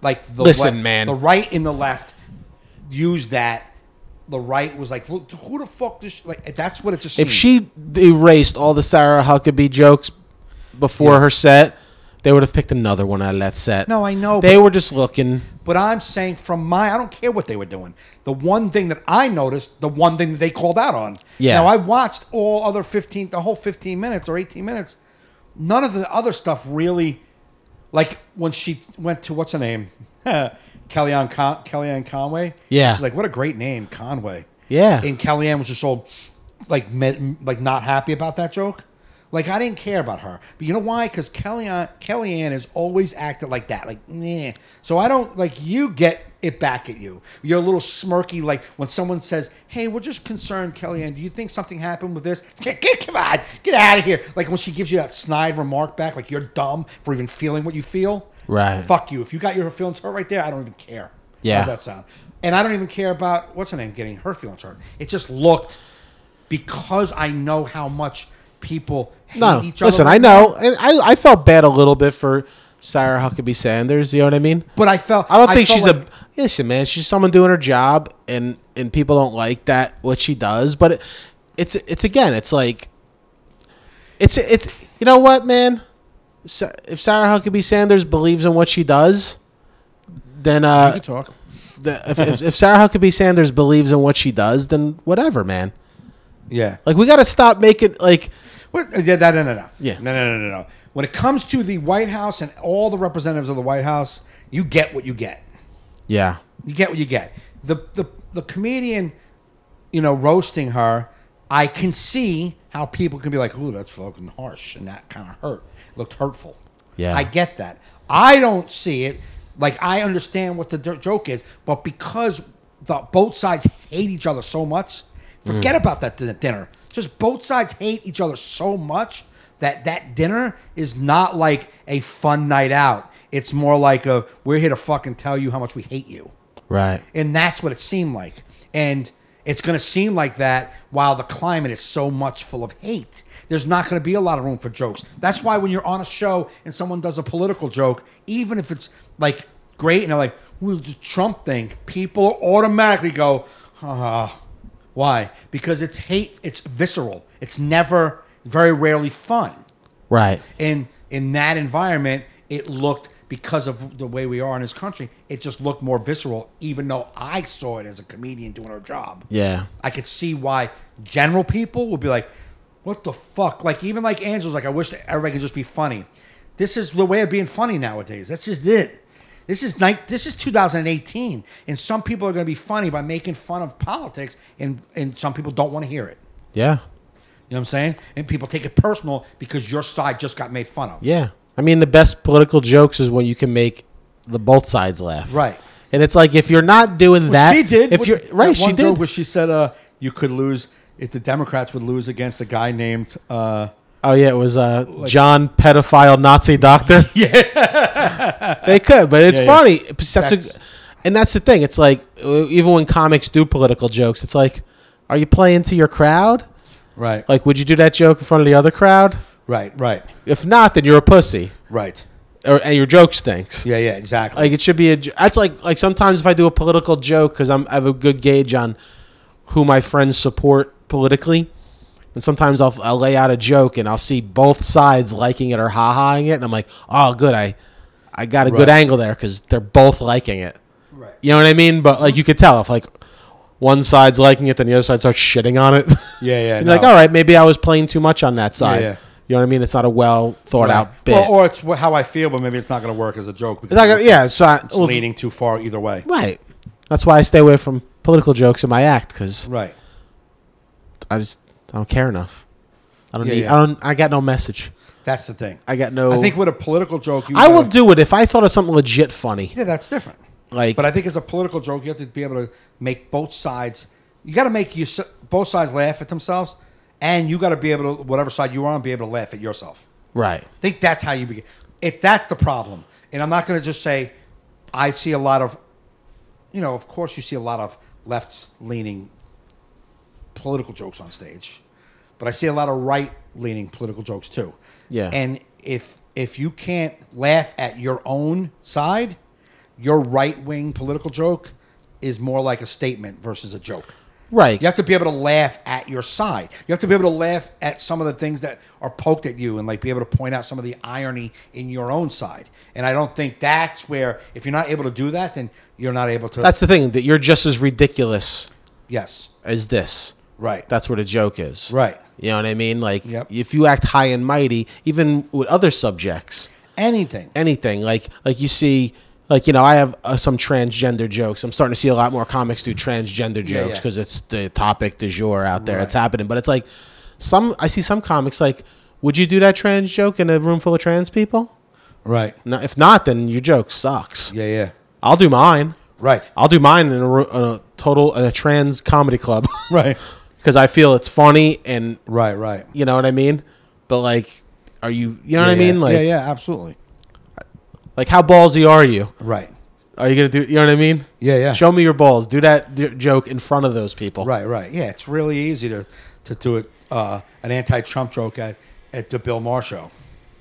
man, the right and the left used that. The right was like, who the fuck this? Like, that's what it just seemed. If she erased all the Sarah Huckabee jokes before her set, they would have picked another one out of that set. No, I know. They were just looking. But I'm saying I don't care what they were doing. The one thing that I noticed, the one thing that they called out on. Yeah. Now, I watched the whole 15 minutes or 18 minutes. None of the other stuff really, like when she went to, what's her name? Kellyanne Conway. Yeah. She's like, what a great name, Conway. Yeah. And Kellyanne was just so, like not happy about that joke. Like, I didn't care about her. But you know why? Because Kellyanne has always acted like that. Like, nah. So I don't, you get it back at you. You're a little smirky, like when someone says, hey, we're just concerned, Kellyanne, do you think something happened with this? Come on, get out of here. Like when she gives you that snide remark back, like you're dumb for even feeling what you feel. Right. Fuck you. If you got your feelings hurt right there, I don't even care. Yeah. How's that sound? And I don't even care about, what's her name, getting her feelings hurt. It just looked, because I know how much people hate each other. Listen, I know. And I felt bad a little bit for Sarah Huckabee Sanders, you know what I mean? But I don't think she's listen, man, she's someone doing her job, and people don't like that, what she does. But it's like, it's you know what, man? If Sarah Huckabee Sanders believes in what she does, then you can talk. If Sarah Huckabee Sanders believes in what she does, then whatever, man. Yeah. Like, we got to stop making, like... No. Yeah. No. When it comes to the White House and all the representatives of the White House, you get what you get. Yeah. You get what you get. The comedian, roasting her, I can see how people can be like, ooh, that's fucking harsh, and that kind of hurt. It looked hurtful. Yeah. I get that. I don't see it. Like, I understand what the joke is, but because both sides hate each other so much, forget about that dinner. Just both sides hate each other so much that dinner is not like a fun night out. It's more like we're here to fucking tell you how much we hate you. Right. And that's what it seemed like. And it's going to seem like that while the climate is so much full of hate. There's not going to be a lot of room for jokes. That's why when you're on a show and someone does a political joke, even if it's like great and they're like, well, the Trump thing, people automatically go, why? Because it's hate. It's visceral. It's very rarely fun. Right. And in that environment, it looked, because of the way we are in this country, it just looked more visceral, even though I saw it as a comedian doing her job. Yeah. I could see why general people would be like, what the fuck? Like, even like Angela's like, I wish that everybody could just be funny. This is the way of being funny nowadays. That's just it. This is 2018, and some people are going to be funny by making fun of politics, and some people don't want to hear it. Yeah. You know what I'm saying? And people take it personal because your side just got made fun of. Yeah. I mean, the best political jokes is when you can make both sides laugh. Right. And it's like, if you're not doing that, she did. If you're right, she one did. joke where she said, "You could lose if the Democrats would lose against a guy named." Oh yeah, it was John pedophile Nazi doctor. Yeah, they could, but it's funny. That's And that's the thing. It's like, even when comics do political jokes, it's like, are you playing to your crowd? right, Like, would you do that joke in front of the other crowd? right. If not, then you're a pussy, Right. and your joke stinks. Yeah, exactly. Like, it should be that's like sometimes if I do a political joke, because I have a good gauge on who my friends support politically, and sometimes I'll lay out a joke and I'll see both sides liking it or ha-haing it, and I'm like, oh, good, I got a good angle there because they're both liking it. Right. You know what I mean? But like, you could tell if like one side's liking it, then the other side starts shitting on it. Yeah. You're like, all right, maybe I was playing too much on that side. Yeah. You know what I mean? It's not a well thought out bit. Well, or it's how I feel, but maybe it's not going to work as a joke. Because It's leaning too far either way. Right. That's why I stay away from political jokes in my act, because Right. I don't care enough. I got no message. That's the thing. I got no. I think with a political joke, I will do it if I thought of something legit funny. Yeah, that's different. Like, But I think as a political joke, you have to be able to make both sides. You got to make both sides laugh at themselves, and you got to be able to, whatever side you're on, be able to laugh at yourself. right. I think that's how you begin. If that's the problem, and I'm not going to just say, I see a lot of, of course you see a lot of left-leaning political jokes on stage, but I see a lot of right-leaning political jokes too. Yeah. And if you can't laugh at your own side, your right-wing political joke is more like a statement versus a joke. Right. You have to be able to laugh at your side. You have to be able to laugh at some of the things that are poked at you and like be able to point out some of the irony in your own side. And I don't think that's where, if you're not able to do that, then you're not able to. That's the thing, that you're just as ridiculous Yes. as this. Right. That's what a joke is. Right. You know what I mean? Like, Yep. if you act high and mighty, even with other subjects, Anything. like you see, like, I have some transgender jokes. I'm starting to see a lot more comics do transgender jokes because it's the topic du jour out there. Right. It's happening. But it's like, I see some comics like, would you do that trans joke in a room full of trans people? Right. No, if not, then your joke sucks. Yeah. I'll do mine. Right. I'll do mine in a trans comedy club. Right. Because I feel it's funny and Right. you know what I mean? But like, are you know what I mean? Like, yeah, absolutely. Like, how ballsy are you? Right. Are you going to do, you know what I mean? Yeah. Show me your balls. Do that joke in front of those people. Right. Yeah, it's really easy to do it, an anti-Trump joke at the Bill Maher show.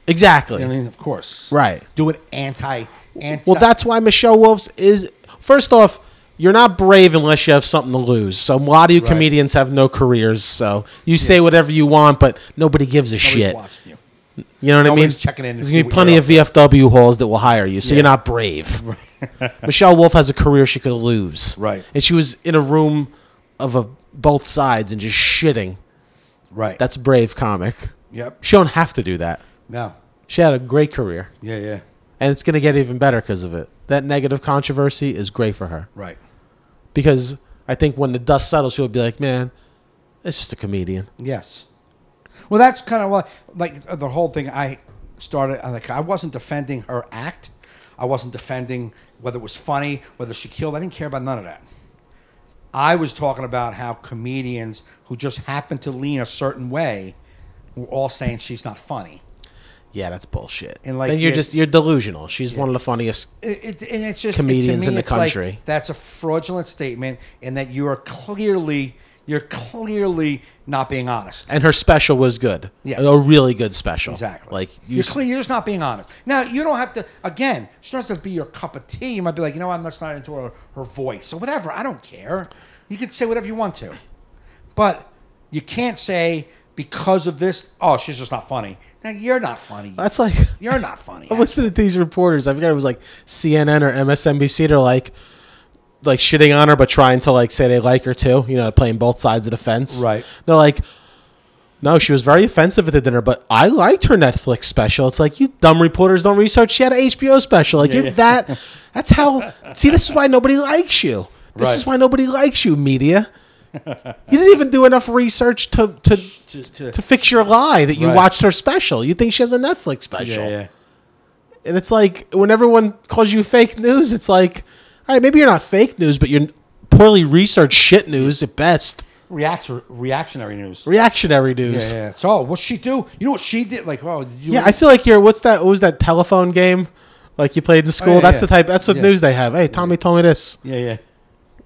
Exactly. I mean, of course. Right. Do it anti. Well, that's why Michelle Wolf's is, first off, you're not brave unless you have something to lose. So a lot of you comedians have no careers. So you say whatever you want, but nobody gives a shit. Watching you. You know what I mean? Checking in. There's going to be plenty of VFW halls that will hire you. So you're not brave. Michelle Wolf has a career she could lose. Right. And she was in a room of both sides and just shitting. Right. That's brave comic. Yep. She don't have to do that. No. She had a great career. Yeah. And it's going to get even better because of it. That negative controversy is great for her. Right. Because I think when the dust settles, she'll be like, man, it's just a comedian. Yes. Well, that's kind of like the whole thing I started. Like, I wasn't defending her act. I wasn't defending whether it was funny, whether she killed. I didn't care about none of that. I was talking about how comedians who just happen to lean a certain way were all saying she's not funny. Yeah, that's bullshit. And like, then you're delusional. She's one of the funniest and it's just comedians to me, in the it's like, country. that's a fraudulent statement, and that you're clearly not being honest. And her special was good. Yes. A really good special. Exactly. Like, you're just not being honest. Now, you don't have to, again, she doesn't have to be your cup of tea. You might be like, I'm not into her voice or whatever. I don't care. You can say whatever you want to. But you can't say because of this, oh, she's just not funny. Now, you're not funny. That's like... You're not funny. I'm listening to these reporters. I forget it was like CNN or MSNBC. They're like shitting on her, but trying to like say they like her too. You know, playing both sides of the fence. Right. They're like, no, she was very offensive at the dinner, but I liked her Netflix special. It's like, you dumb reporters don't research. She had an HBO special. Like, that's how... See, this is why nobody likes you. This is why nobody likes you, media. You didn't even do enough research to fix your lie that you watched her special. You think she has a Netflix special. Yeah. And it's like, when everyone calls you fake news, it's like, all right, maybe you're not fake news, but you're poorly researched shit news at best. Reactionary news. Reactionary news. Yeah. So, what's she do? You know what she did? Like, oh, I feel like what was that telephone game? Like you played in school? That's the type, that's what news they have. Hey, Tommy told me this. Yeah.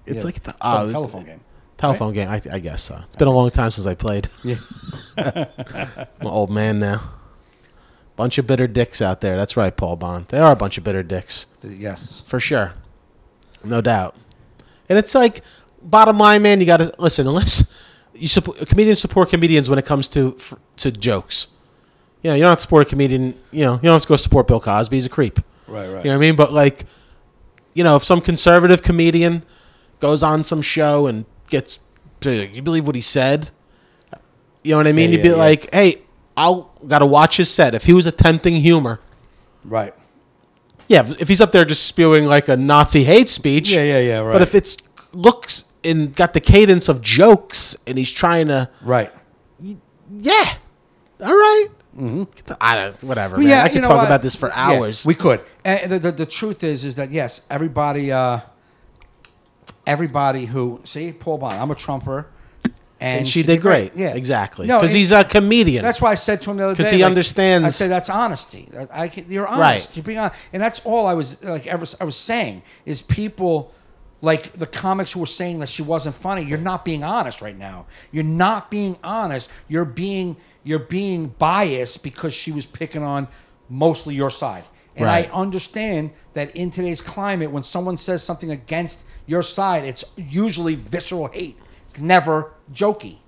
It's like the telephone game. Telephone game, I guess so. It's been a long time since I played. Yeah. I'm an old man now. Bunch of bitter dicks out there. That's right, Paul Bond. They are a bunch of bitter dicks. Yes. For sure. No doubt. And it's like, bottom line, man, you got to listen. Unless comedians support comedians when it comes to jokes. You know, you don't have to support a comedian. You know, you don't have to go support Bill Cosby. He's a creep. Right. You know what I mean? But like, you know, if some conservative comedian goes on some show and gets, you believe what he said? You know what I mean? You'd be like, hey, I'll got to watch his set. If he was attempting humor. Right. Yeah, if he's up there just spewing like a Nazi hate speech. Yeah, right. But if it's looks and got the cadence of jokes and he's trying to. Right. Yeah. All right. Mm-hmm. I don't, whatever, man. I could talk about this for hours. Yeah, we could. And the truth is that, yes, everybody who, see, Paul Bond, I'm a Trumper. And she did great. Yeah, exactly. Because he's a comedian. That's why I said to him the other day. Because he understands. I said that's honesty. You're honest. Right. You're being honest, and that's all I was saying is people like the comics who were saying that she wasn't funny. You're not being honest right now. You're not being honest. You're being biased because she was picking on mostly your side. And right. I understand that in today's climate, when someone says something against your side, it's usually visceral hate. It's never jokey.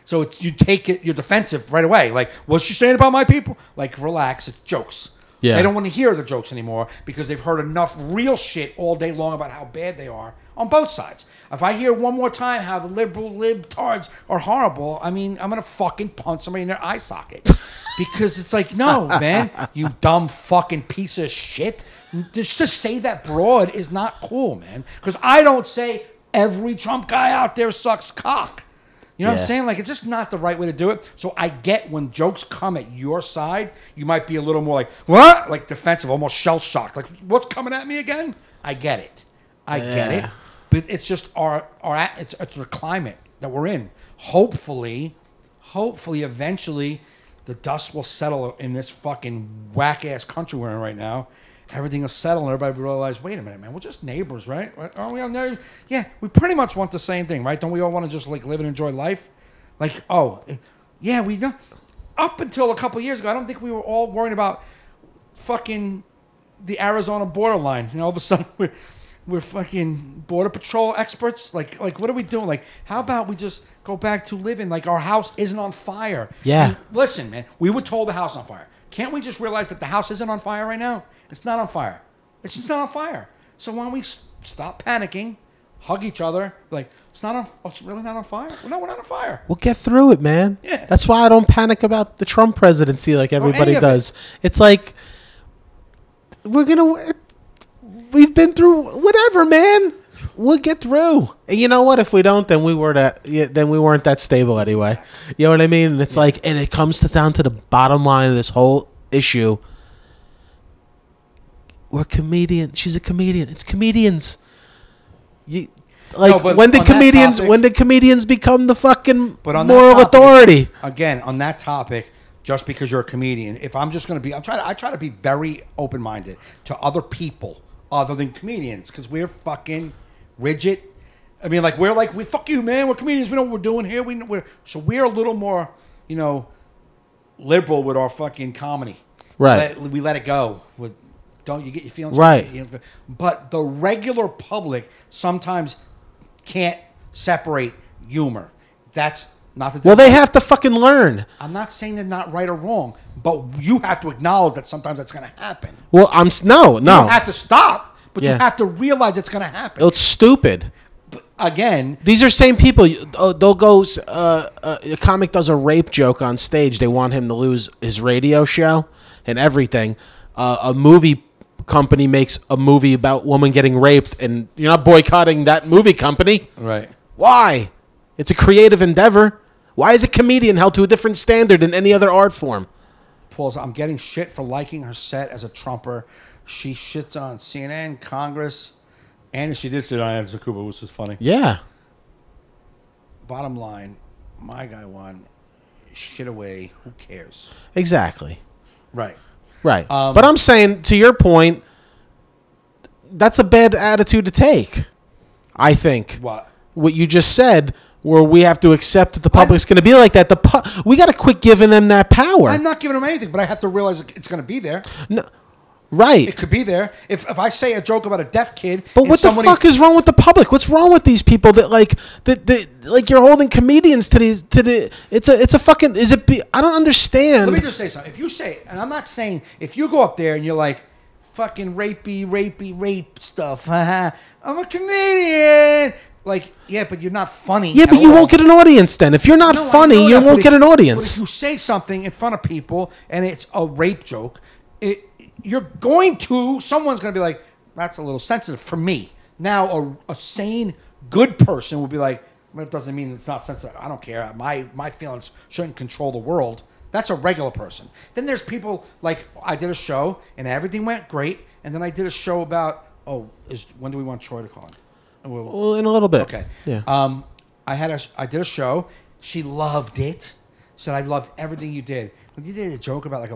So you take it, you're defensive right away. Like, what's she saying about my people? Like, relax, it's jokes. Yeah. They don't want to hear the jokes anymore because they've heard enough real shit all day long about how bad they are on both sides. If I hear one more time how the libtards are horrible, I mean, I'm going to fucking punch somebody in their eye socket. Because it's like, no, man, you dumb fucking piece of shit. Just to say that broad is not cool, man. Because I don't say every Trump guy out there sucks cock. You know what I'm saying? Like, it's just not the right way to do it. So I get when jokes come at your side, you might be a little more like, what? Like defensive, almost shell-shocked. Like, what's coming at me again? I get it. I get it. But it's just it's the climate that we're in. Hopefully, eventually, the dust will settle in this fucking whack-ass country we're in right now. Everything will settle and everybody will realize, wait a minute, man, we're just neighbors, right? Aren't we all neighbors? Yeah, we pretty much want the same thing, right? Don't we all want to just like live and enjoy life? Like, yeah, we don't. Up until a couple of years ago, I don't think we were all worrying about fucking the Arizona borderline. You know, all of a sudden we're fucking border patrol experts. Like what are we doing? Like, how about we just go back to living like our house isn't on fire? Yeah. Listen, man, we were told the house on fire. Can't we just realize that the house isn't on fire right now? It's not on fire. It's just not on fire. So why don't we stop panicking, hug each other, like, it's really not on fire? Well, no, we're not on fire. We'll get through it, man. Yeah. That's why I don't panic about the Trump presidency like everybody does. It's like, we've been through whatever, man. We'll get through. And you know what? If we don't, then we weren't that stable anyway. You know what I mean? And it's like, and it comes down to the bottom line of this whole issue. We're comedians. She's a comedian. It's comedians. When did comedians become the fucking moral authority? Again, on that topic, just because you're a comedian, if I'm just going to be, I try to be very open-minded to other people other than comedians because we're fucking rigid. I mean, like we fuck you, man. We're comedians. We know what we're doing here. We're a little more, liberal with our fucking comedy. Right. We let it go. Don't you get your feelings right? But the regular public sometimes can't separate humor. That's Not that well, they have to fucking learn. I'm not saying they're not right or wrong, but you have to acknowledge that sometimes that's going to happen. Well, no. You don't have to stop, but you Yeah. have to realize it's going to happen. It's stupid. But again, These are same people. They'll go. A comic does a rape joke on stage. They want him to lose his radio show and everything. A movie company makes a movie about woman getting raped, and you're not boycotting that movie company. right. Why? It's a creative endeavor. Why is a comedian held to a different standard than any other art form? Paul's, I'm getting shit for liking her set as a Trumper. She shits on CNN, Congress, and she did sit on Anderson Cooper, which was funny. Yeah. Bottom line, my guy won. Shit away. Who cares? Exactly. Right. Right. But I'm saying, to your point, that's a bad attitude to take. I think. What you just said, where we have to accept that the public's going to be like that. We got to quit giving them that power. I'm not giving them anything, but I have to realize it's going to be there. No, right. It could be there. If I say a joke about a deaf kid, but what the fuck is wrong with the public? What's wrong with these people that like you're holding comedians to the? It's a fucking. I don't understand. Let me just say something. If you say, and I'm not saying, if you go up there and you're like, fucking rape stuff. I'm a comedian. Like, yeah, but you're not funny. Yeah, but you won't get an audience then. If you're not funny, you won't get an audience. But if you say something in front of people and it's a rape joke, someone's going to be like, that's a little sensitive for me. Now, a sane, good person will be like, well, it doesn't mean it's not sensitive. I don't care. My feelings shouldn't control the world. That's a regular person. Then there's people like, I did a show and everything went great. And then I did a show about, when do we want Troy to call in? Well, in a little bit. Okay. Yeah. I did a show. She loved it. Said I loved everything you did. When you did a joke about like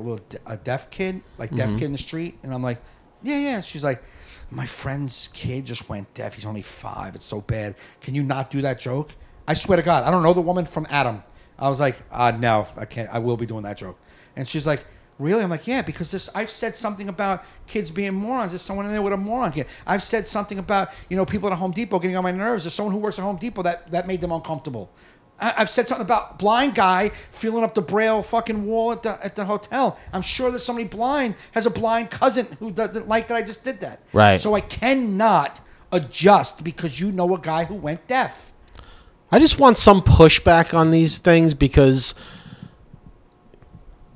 a deaf kid, like deaf kid in the street, and I'm like, yeah. She's like, my friend's kid just went deaf. He's only 5. It's so bad. Can you not do that joke? I swear to God, I don't know the woman from Adam. I was like, no, I can't. I will be doing that joke. And she's like, really? I'm like, yeah, because I've said something about kids being morons. There's someone in there with a moron kid. I've said something about, people at Home Depot getting on my nerves. There's someone who works at Home Depot that made them uncomfortable. I've said something about blind guy feeling up the Braille fucking wall at the hotel. I'm sure that somebody blind has a blind cousin who doesn't like that I just did that. Right. So I cannot adjust because you know a guy who went deaf. I just want some pushback on these things because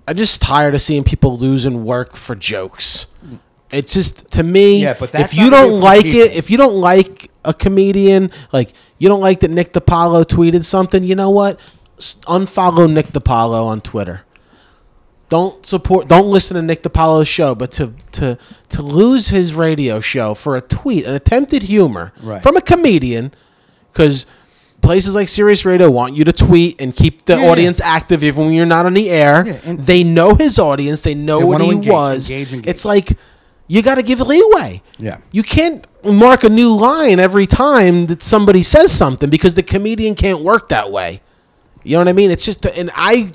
I'm just tired of seeing people losing work for jokes. It's just, to me, but that's if you don't like it, if you don't like a comedian, like you don't like that Nick DiPaolo tweeted something, you know what? Unfollow Nick DiPaolo on Twitter. Don't listen to Nick DiPaolo's show, but to lose his radio show for a tweet, an attempted humor from a comedian, because places like Sirius Radio want you to tweet and keep the audience active even when you're not on the air. Yeah, and they know his audience. They know what he was. Engage. It's like, you got to give leeway. Yeah. You can't mark a new line every time that somebody says something because the comedian can't work that way. You know what I mean? It's just, and I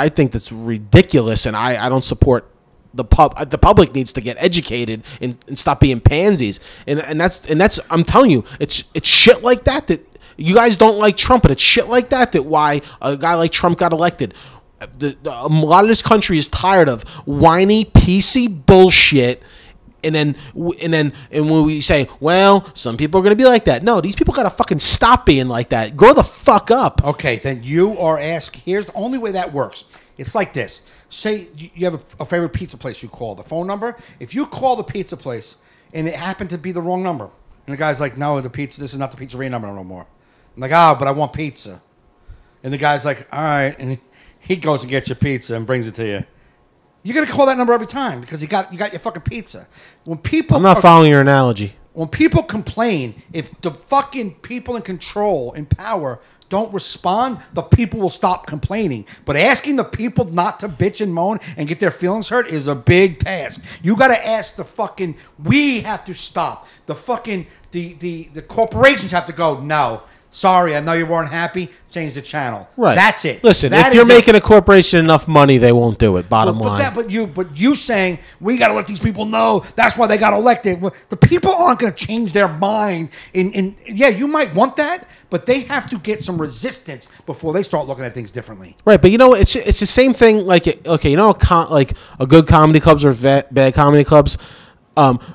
think that's ridiculous, and I don't support the public needs to get educated and stop being pansies. And that's I'm telling you, it's shit like that you guys don't like Trump, but it's shit like that why a guy like Trump got elected. A lot of this country is tired of whiny PC bullshit. And when we say, well, some people are going to be like that. No, these people got to fucking stop being like that. Grow the fuck up. Okay, then you are asked. Here's the only way that works. It's like this. Say you have a favorite pizza place you call. The phone number. If you call the pizza place and it happened to be the wrong number, and the guy's like, no, this is not the pizzeria number no more. I'm like, but I want pizza. And the guy's like, all right. And he goes and gets your pizza and brings it to you. You're going to call that number every time because you got your fucking pizza. I'm not following your analogy. When people complain, if the fucking people in control, in power, don't respond, the people will stop complaining. But asking the people not to bitch and moan and get their feelings hurt is a big task. You got to ask we have to stop. The fucking, the corporations have to go, no. Sorry, I know you weren't happy. Change the channel. Right. That's it. Listen, That if you're is making a corporation enough money, they won't do it. Bottom But line. But you saying we got to let these people know that's why they got elected. Well, the people aren't going to change their mind. Yeah, you might want that, but they have to get some resistance before they start looking at things differently. Right, but it's the same thing. Like, okay, like a good comedy clubs or bad comedy clubs.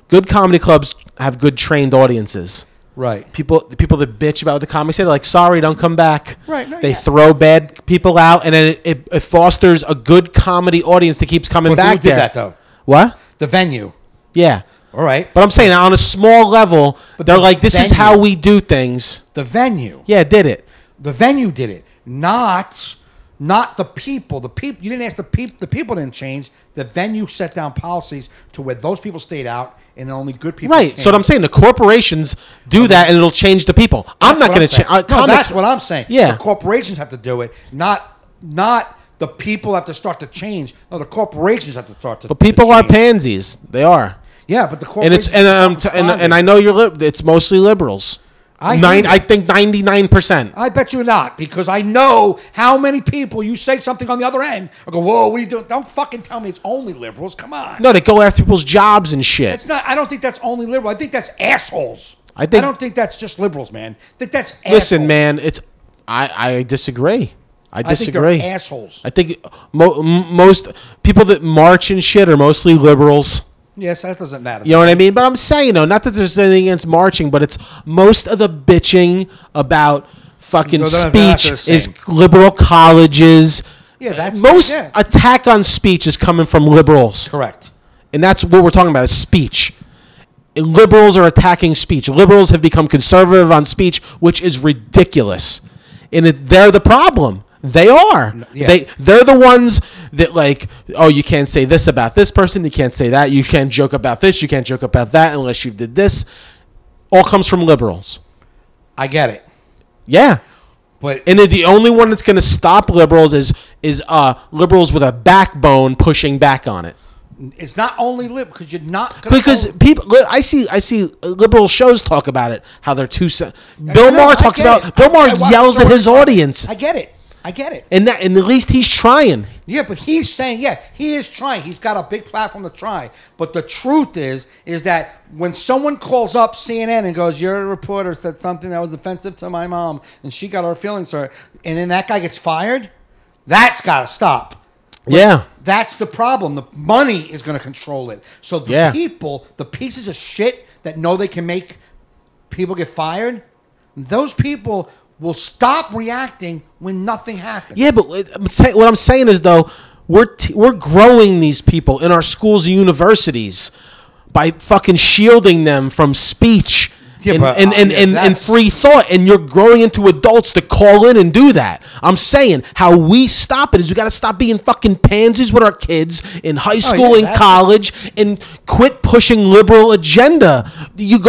Good comedy clubs have good trained audiences. Right. The people that bitch about what the comics say, they're like, sorry, don't come back. Right. No, they throw bad people out, and then it fosters a good comedy audience that keeps coming back. Who did that though? What? The venue. Yeah. All right. But I'm saying on a small level, they're like, this is how we do things. The venue. Yeah, did it. The venue did it, not the people. The people. You didn't ask the people. The people didn't change. The venue set down policies to where those people stayed out, and only good people. Right. came. So what I'm saying, the corporations do that, and it'll change the people. I'm not going to change. That's what I'm saying. Yeah. The corporations have to do it, not the people have to start to change. No, the corporations have to start to. But people to are change. pansies. They are. Yeah, but the And corporations. and I know it's mostly liberals. I think 99%. I bet you not, because I know how many people you say something on the other end. I go, whoa, what are you doing? Don't fucking tell me it's only liberals. Come on. No, they go after people's jobs and shit. It's not. I don't think that's only liberal. I think that's assholes. I don't think that's just liberals, man. That's assholes. Listen, man. I disagree. I disagree. I think they're assholes. I think most people that march and shit are mostly liberals. Yes, that doesn't matter. You know what I mean? But I'm saying, not that there's anything against marching, but it's most of the bitching about fucking speech is liberal colleges. Yeah, that's most attack on speech is coming from liberals. Correct. And that's what we're talking about is speech. And liberals are attacking speech. Liberals have become conservative on speech, which is ridiculous. And they're the problem. They are. Yeah. They're the ones that like, oh, you can't say this about this person. You can't say that. You can't joke about this. You can't joke about that unless you did this. All comes from liberals. I get it. Yeah. But the only one that's going to stop liberals is liberals with a backbone pushing back on it. It's not only liberal because you're not gonna people. I see liberal shows talk about it. How they're too. Bill Maher talks about. Bill Maher yells at his audience. I get it. And at least he's trying. Yeah, but he's saying, he is trying. He's got a big platform to try. But the truth is that when someone calls up CNN and goes, your reporter said something that was offensive to my mom, and she got her feelings hurt, and then that guy gets fired, that's got to stop. Yeah. That's the problem. The money is going to control it. So the people, the pieces of shit that know they can make people get fired, those people will stop reacting when nothing happens. Yeah, but what I'm saying is, though, we're growing these people in our schools and universities by fucking shielding them from speech and free thought, and you're growing into adults to call in and do that. I'm saying how we stop it is we got to stop being fucking pansies with our kids in high school and college and quit pushing liberal agenda.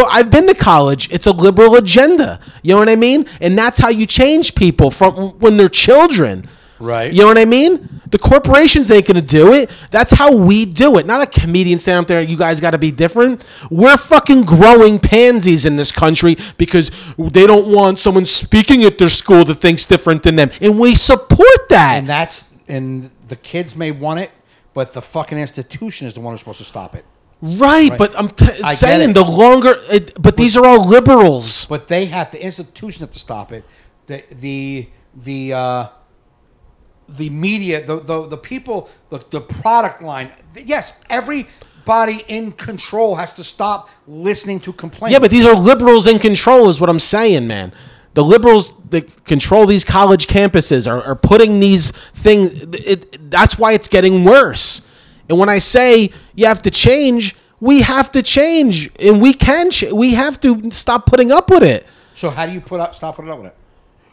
I've been to college. It's a liberal agenda. You know what I mean? And that's how you change people from when they're children. Right. You know what I mean? The corporations ain't going to do it. That's how we do it. Not a comedian standing up there, you guys got to be different. We're fucking growing pansies in this country because they don't want someone speaking at their school that thinks different than them. And we support that. And the kids may want it, but the fucking institution is the one who's supposed to stop it. Right, but I'm saying the longer... but these are all liberals. But the institutions have to stop it. The media, the people, the product line. Yes, everybody in control has to stop listening to complaints. Yeah, but these are liberals in control is what I'm saying, man. The liberals that control these college campuses are putting these things... that's why it's getting worse. And when I say you have to change, we have to change. And we can we have to stop putting up with it. So how do you stop putting up with it?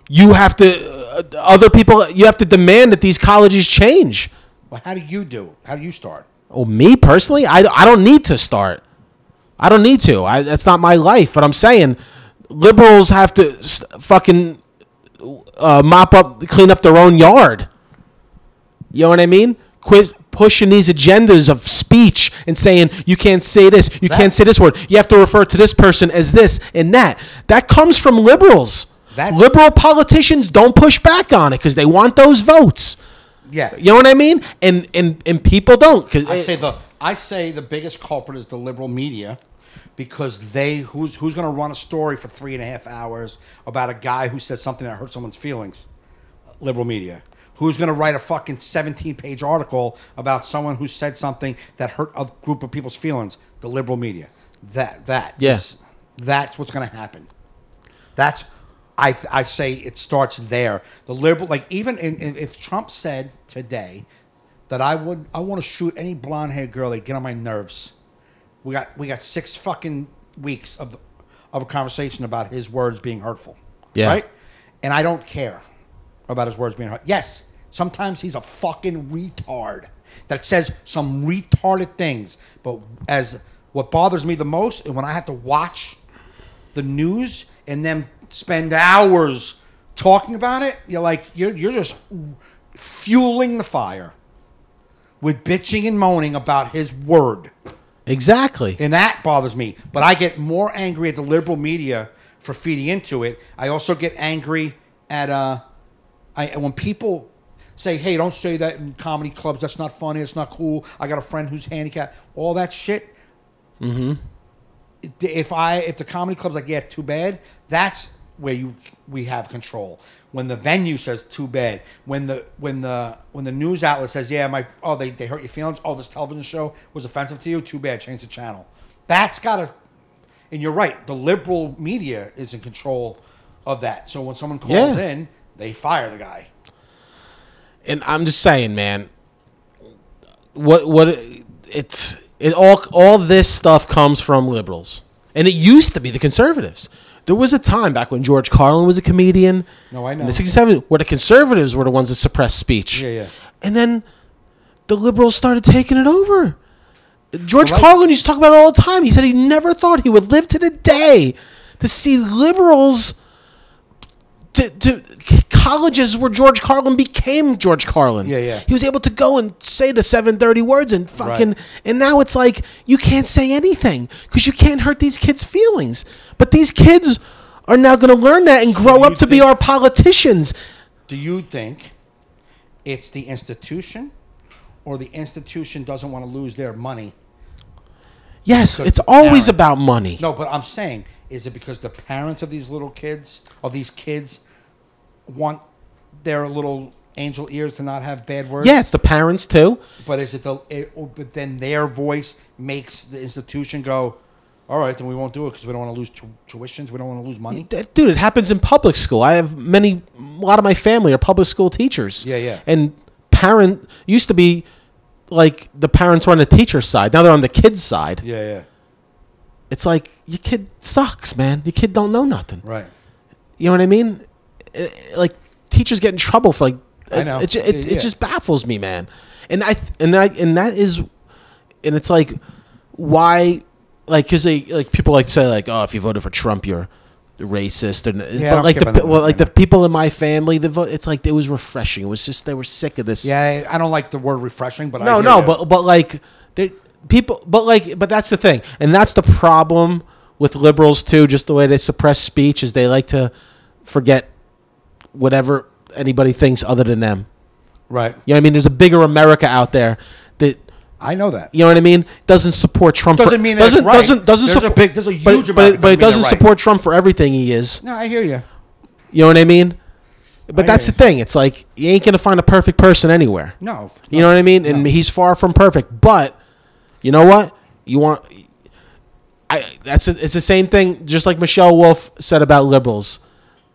You have to, you have to demand that these colleges change. Well, how do you start? Oh, me personally? I don't need to start. I don't need to. That's not my life. But I'm saying liberals have to fucking clean up their own yard. You know what I mean? Quit pushing these agendas of speech and saying you can't say this, you can't say this word. You have to refer to this person as this and that. That comes from liberals. Liberal politicians don't push back on it because they want those votes. Yeah. You know what I mean? And people don't. I say the biggest culprit is the liberal media, because who's going to run a story for 3.5 hours about a guy who says something that hurt someone's feelings? Liberal media. Who's going to write a fucking 17-page article about someone who said something that hurt a group of people's feelings? The liberal media. That's what's going to happen. I say it starts there. The liberal, like, even if Trump said today that I want to shoot any blonde-haired girl, they get on my nerves. We got 6 fucking weeks of a conversation about his words being hurtful. Yeah. Right? And I don't care about his words being hurtful. Yes, sometimes he's a fucking retard that says some retarded things. But what bothers me the most is when I have to watch the news and then spend hours talking about it. You're just fueling the fire with bitching and moaning about his word. Exactly. And that bothers me. But I get more angry at the liberal media for feeding into it. I also get angry at when people say, hey, don't say that in comedy clubs. That's not funny. It's not cool. I got a friend who's handicapped. All that shit. Mm-hmm. If the comedy club's like, yeah, too bad, that's where we have control. When the venue says too bad, when the news outlet says, yeah, they hurt your feelings. Oh, this television show was offensive to you. Too bad. Change the channel. That's gotta. And you're right. The liberal media is in control of that. So when someone calls in, they fire the guy. And I'm just saying, man. All this stuff comes from liberals, and it used to be the conservatives. There was a time back when George Carlin was a comedian. No, I know. In the 67, where the conservatives were the ones that suppressed speech. Yeah. And then the liberals started taking it over. George Carlin used to talk about it all the time. He said he never thought he would live to the day to see liberals to colleges where George Carlin became George Carlin. Yeah. He was able to go and say the 7 dirty words and fucking... Right. And now it's like, you can't say anything because you can't hurt these kids' feelings. But these kids are now going to learn that and grow up to be our politicians. Do you think it's the institution, or the institution doesn't want to lose their money? Yes, it's always about money. No, but I'm saying, is it because the parents of these kids want their little angel ears to not have bad words? Yeah, it's the parents too. But is it but then their voice makes the institution go, all right, then we won't do it because we don't want to lose tuitions. We don't want to lose money. Dude, it happens in public school. I have a lot of my family are public school teachers. Yeah. And used to be like the parents were on the teacher's side. Now they're on the kid's side. Yeah. It's like, your kid sucks, man. Your kid don't know nothing. Right. You know what I mean? Like, teachers get in trouble for, like, I know. It just baffles me, man. And it's like, why? Like, because people like to say, like, oh, if you voted for Trump, you're racist. But like the people in my family that vote, it's like, it was refreshing. It was just, they were sick of this. Yeah, I don't like the word refreshing, but but that's the thing, and that's the problem with liberals too. Just the way they suppress speech is they like to forget whatever anybody thinks other than them. Right. You know what I mean? There's a bigger America out there that. I know that. You know what I mean? Doesn't support Trump. Doesn't mean that's right. There's a huge amount. But it doesn't support Trump for everything he is. No, I hear you. You know what I mean? But that's the thing. It's like, you ain't gonna find a perfect person anywhere. No. You know what I mean? And he's far from perfect. But you know what? It's the same thing. Just like Michelle Wolf said about liberals.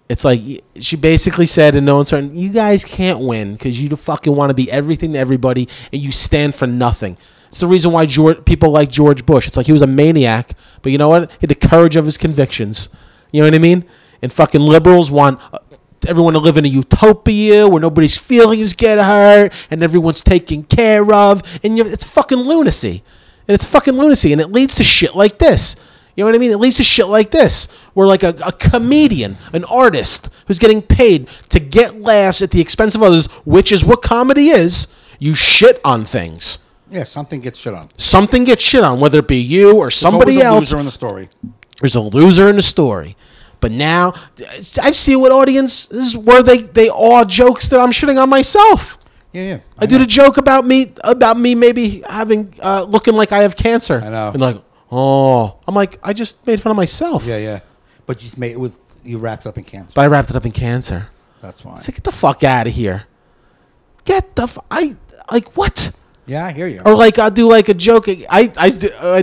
It's like, she basically said in no uncertain, you guys can't win because you fucking want to be everything to everybody and you stand for nothing. It's the reason why people like George Bush. It's like, he was a maniac, but you know what? He had the courage of his convictions. You know what I mean? And fucking liberals want everyone to live in a utopia where nobody's feelings get hurt and everyone's taken care of. And it's fucking lunacy. And it leads to shit like this. You know what I mean? It leads to shit like this, where like a comedian, an artist who's getting paid to get laughs at the expense of others, which is what comedy is, you shit on things. Yeah, something gets shit on. Whether it be you or somebody else. There's always a loser in the story. There's a loser in the story. But now, I've seen what audiences where they awe jokes that I'm shitting on myself. Yeah. I do the joke about me maybe having looking like I have cancer. I know. And like, oh, I'm like, I just made fun of myself. Yeah. But you wrapped up in cancer. But I wrapped it up in cancer. That's why. So get the fuck out of here. What? Yeah, I hear you. Or like I'll do like a joke. I did. I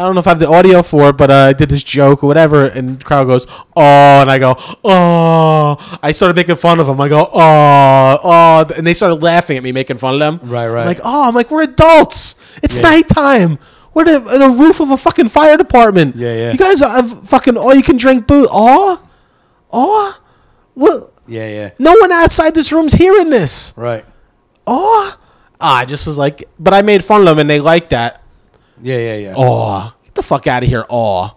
don't know if I have the audio for it, but I did this joke or whatever, and the crowd goes, "Oh," and I go, "Oh." I started making fun of them. I go, "Oh," and they started laughing at me, making fun of them. Right. I'm like, we're adults. It's nighttime. We're in the roof of a fucking fire department. Yeah. You guys have fucking all you can drink booze. What? Yeah. No one outside this room's hearing this. Right. I just was like, but I made fun of them and they liked that. Yeah. Get the fuck out of here. I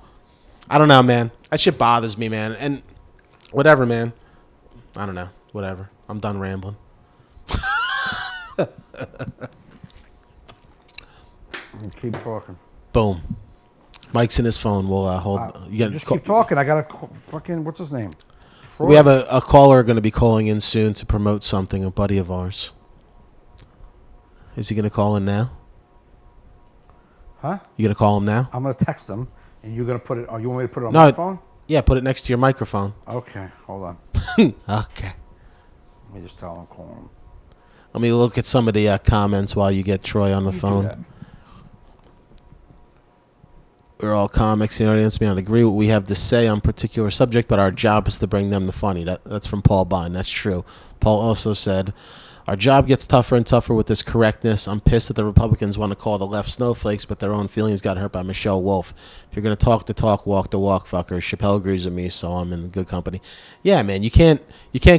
don't know, man. That shit bothers me, man. And whatever, man. I don't know. Whatever. I'm done rambling. Keep talking. Boom. Mike's in his phone. We'll hold. Just keep talking. I got a fucking, what's his name? Troy? We have a caller going to be calling in soon to promote something, a buddy of ours. Is he going to call in now? Huh? You going to call him now? I'm going to text him, and you're going to put it, you want me to put it on my phone? Yeah, put it next to your microphone. Okay, hold on. Okay. Let me just tell him I'm calling him. Let me look at some of the comments while you get Troy on the You phone. do that. We're all comics in the audience. May not agree what we have to say on particular subject, but our job is to bring them the funny. That's from Paul Bond. That's true. Paul also said, our job gets tougher and tougher with this correctness. I'm pissed that the Republicans want to call the left snowflakes, but their own feelings got hurt by Michelle Wolf. If you're going to talk the talk, walk the walk, fuckers. Chappelle agrees with me, so I'm in good company. Yeah, man, you can't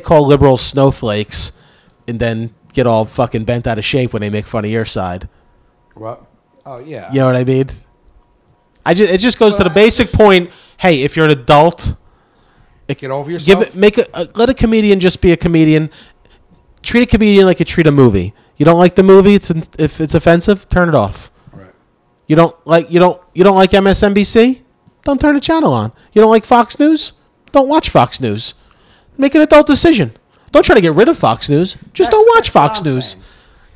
call liberals snowflakes and then get all fucking bent out of shape when they make fun of your side. What? Oh, yeah. You know what I mean? It just goes to the basic point. Hey, if you're an adult, get over yourself. Let a comedian just be a comedian. Treat a comedian like you treat a movie. You don't like the movie, if it's offensive, turn it off. Right. You don't like MSNBC? Don't turn the channel on. You don't like Fox News? Don't watch Fox News. Make an adult decision. Don't try to get rid of Fox News. Just don't watch Fox News. Saying.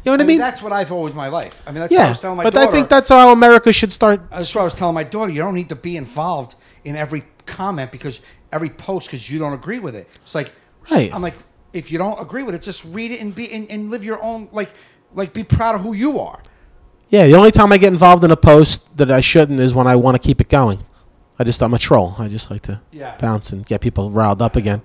You know what I mean? That's what I've always my life. I mean, that's what I was telling my daughter. But I think that's how America should start. That's what I was telling my daughter. You don't need to be involved in every comment because every post because you don't agree with it. It's like, right. I'm like, if you don't agree with it, just read it and and live your own like be proud of who you are. Yeah, the only time I get involved in a post that I shouldn't is when I want to keep it going. I'm a troll. I just like to bounce and get people riled up again.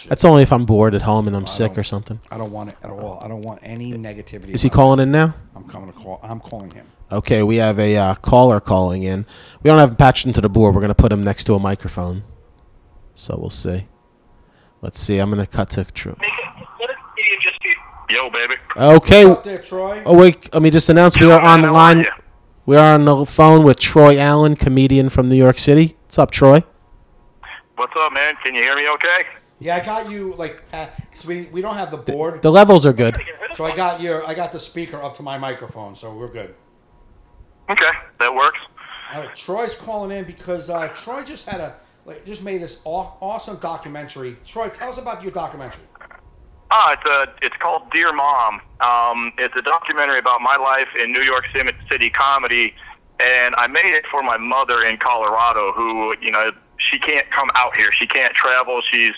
That's only if I'm bored at home and I'm sick or something. I don't want it at all. I don't want any negativity. Is he calling in now? I'm calling him. Okay, we have a caller calling in. We don't have him patched into the board. We're going to put him next to a microphone. So we'll see. Let's see. I'm going to cut to Troy. Yo, baby. Okay. What's up there, Troy? Oh, wait. Let me just announce we are on the line. We are on the phone with Troy Allen, comedian from New York City. What's up, Troy? What's up, man? Can you hear me okay? Yeah, I got you, so we don't have the board. The levels are good. So I got the speaker up to my microphone, so we're good. Okay, that works. Troy's calling in because Troy just just made this awesome documentary. Troy, tell us about your documentary. It's called Dear Mom. It's a documentary about my life in New York City comedy, and I made it for my mother in Colorado, who, she can't come out here. She can't travel. She's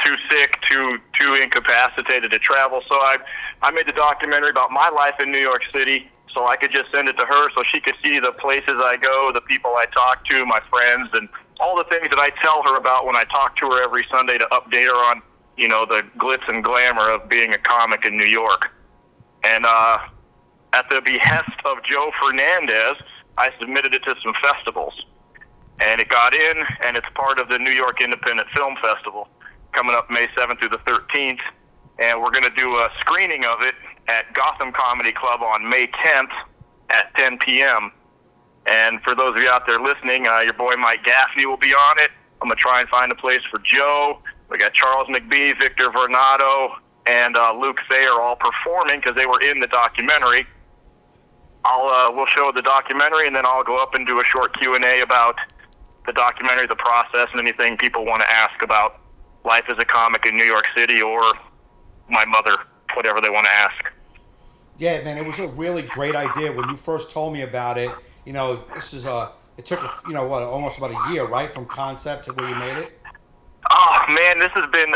too sick, too incapacitated to travel. So I made the documentary about my life in New York City so I could just send it to her so she could see the places I go, the people I talk to, my friends, and all the things that I tell her about when I talk to her every Sunday to update her on, the glitz and glamour of being a comic in New York. And at the behest of Joe Fernandez, I submitted it to some festivals. And it got in, and it's part of the New York Independent Film Festival coming up May 7th through the 13th. And we're going to do a screening of it at Gotham Comedy Club on May 10th at 10 p.m. And for those of you out there listening, your boy Mike Gaffney will be on it. I'm going to try and find a place for Joe. We got Charles McBee, Victor Vernado, and Luke Thayer all performing because they were in the documentary. We'll show the documentary, and then I'll go up and do a short Q&A about the documentary, the process, and anything people want to ask about life as a comic in New York City or my mother, whatever they want to ask. Yeah, man, it was a really great idea when you first told me about it. You know, this is it took almost about a year, right, from concept to where you made it. Oh man, this has been.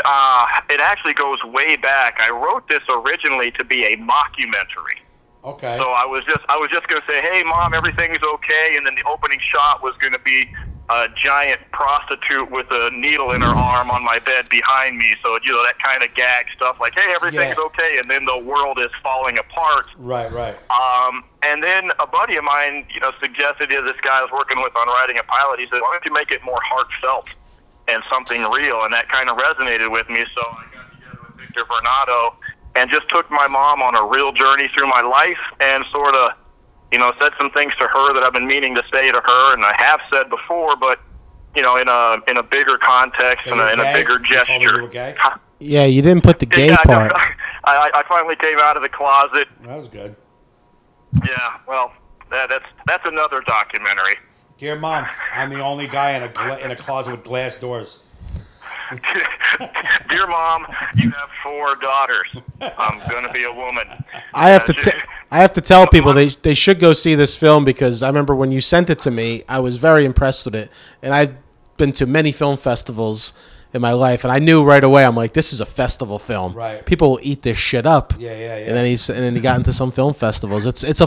It actually goes way back. I wrote this originally to be a mockumentary. Okay. So I was just going to say, hey, Mom, everything's okay, and then the opening shot was going to be a giant prostitute with a needle in her arm on my bed behind me. So, you know, that kind of gag stuff like, hey, everything's okay, and then the world is falling apart. Right. And then a buddy of mine, you know, suggested, this guy I was working with on writing a pilot, he said, why don't you make it more heartfelt and something real? And that kind of resonated with me. So I got together with Victor Varnado and just took my mom on a real journey through my life and sort of, you know, said some things to her that I've been meaning to say to her, and I have said before, but, you know, in a bigger context and in a bigger gesture. You were gay? Yeah, you didn't put the gay part. I finally came out of the closet. That was good. Yeah, well, that's another documentary. Dear Mom, I'm the only guy in a closet with glass doors. Dear Mom, you have 4 daughters. I'm gonna be a woman. I have to tell people they should go see this film, because I remember when you sent it to me, I was very impressed with it, and I've been to many film festivals in my life, and I knew right away, I'm like, this is a festival film. Right. People will eat this shit up. Yeah. And then he got into some film festivals. It's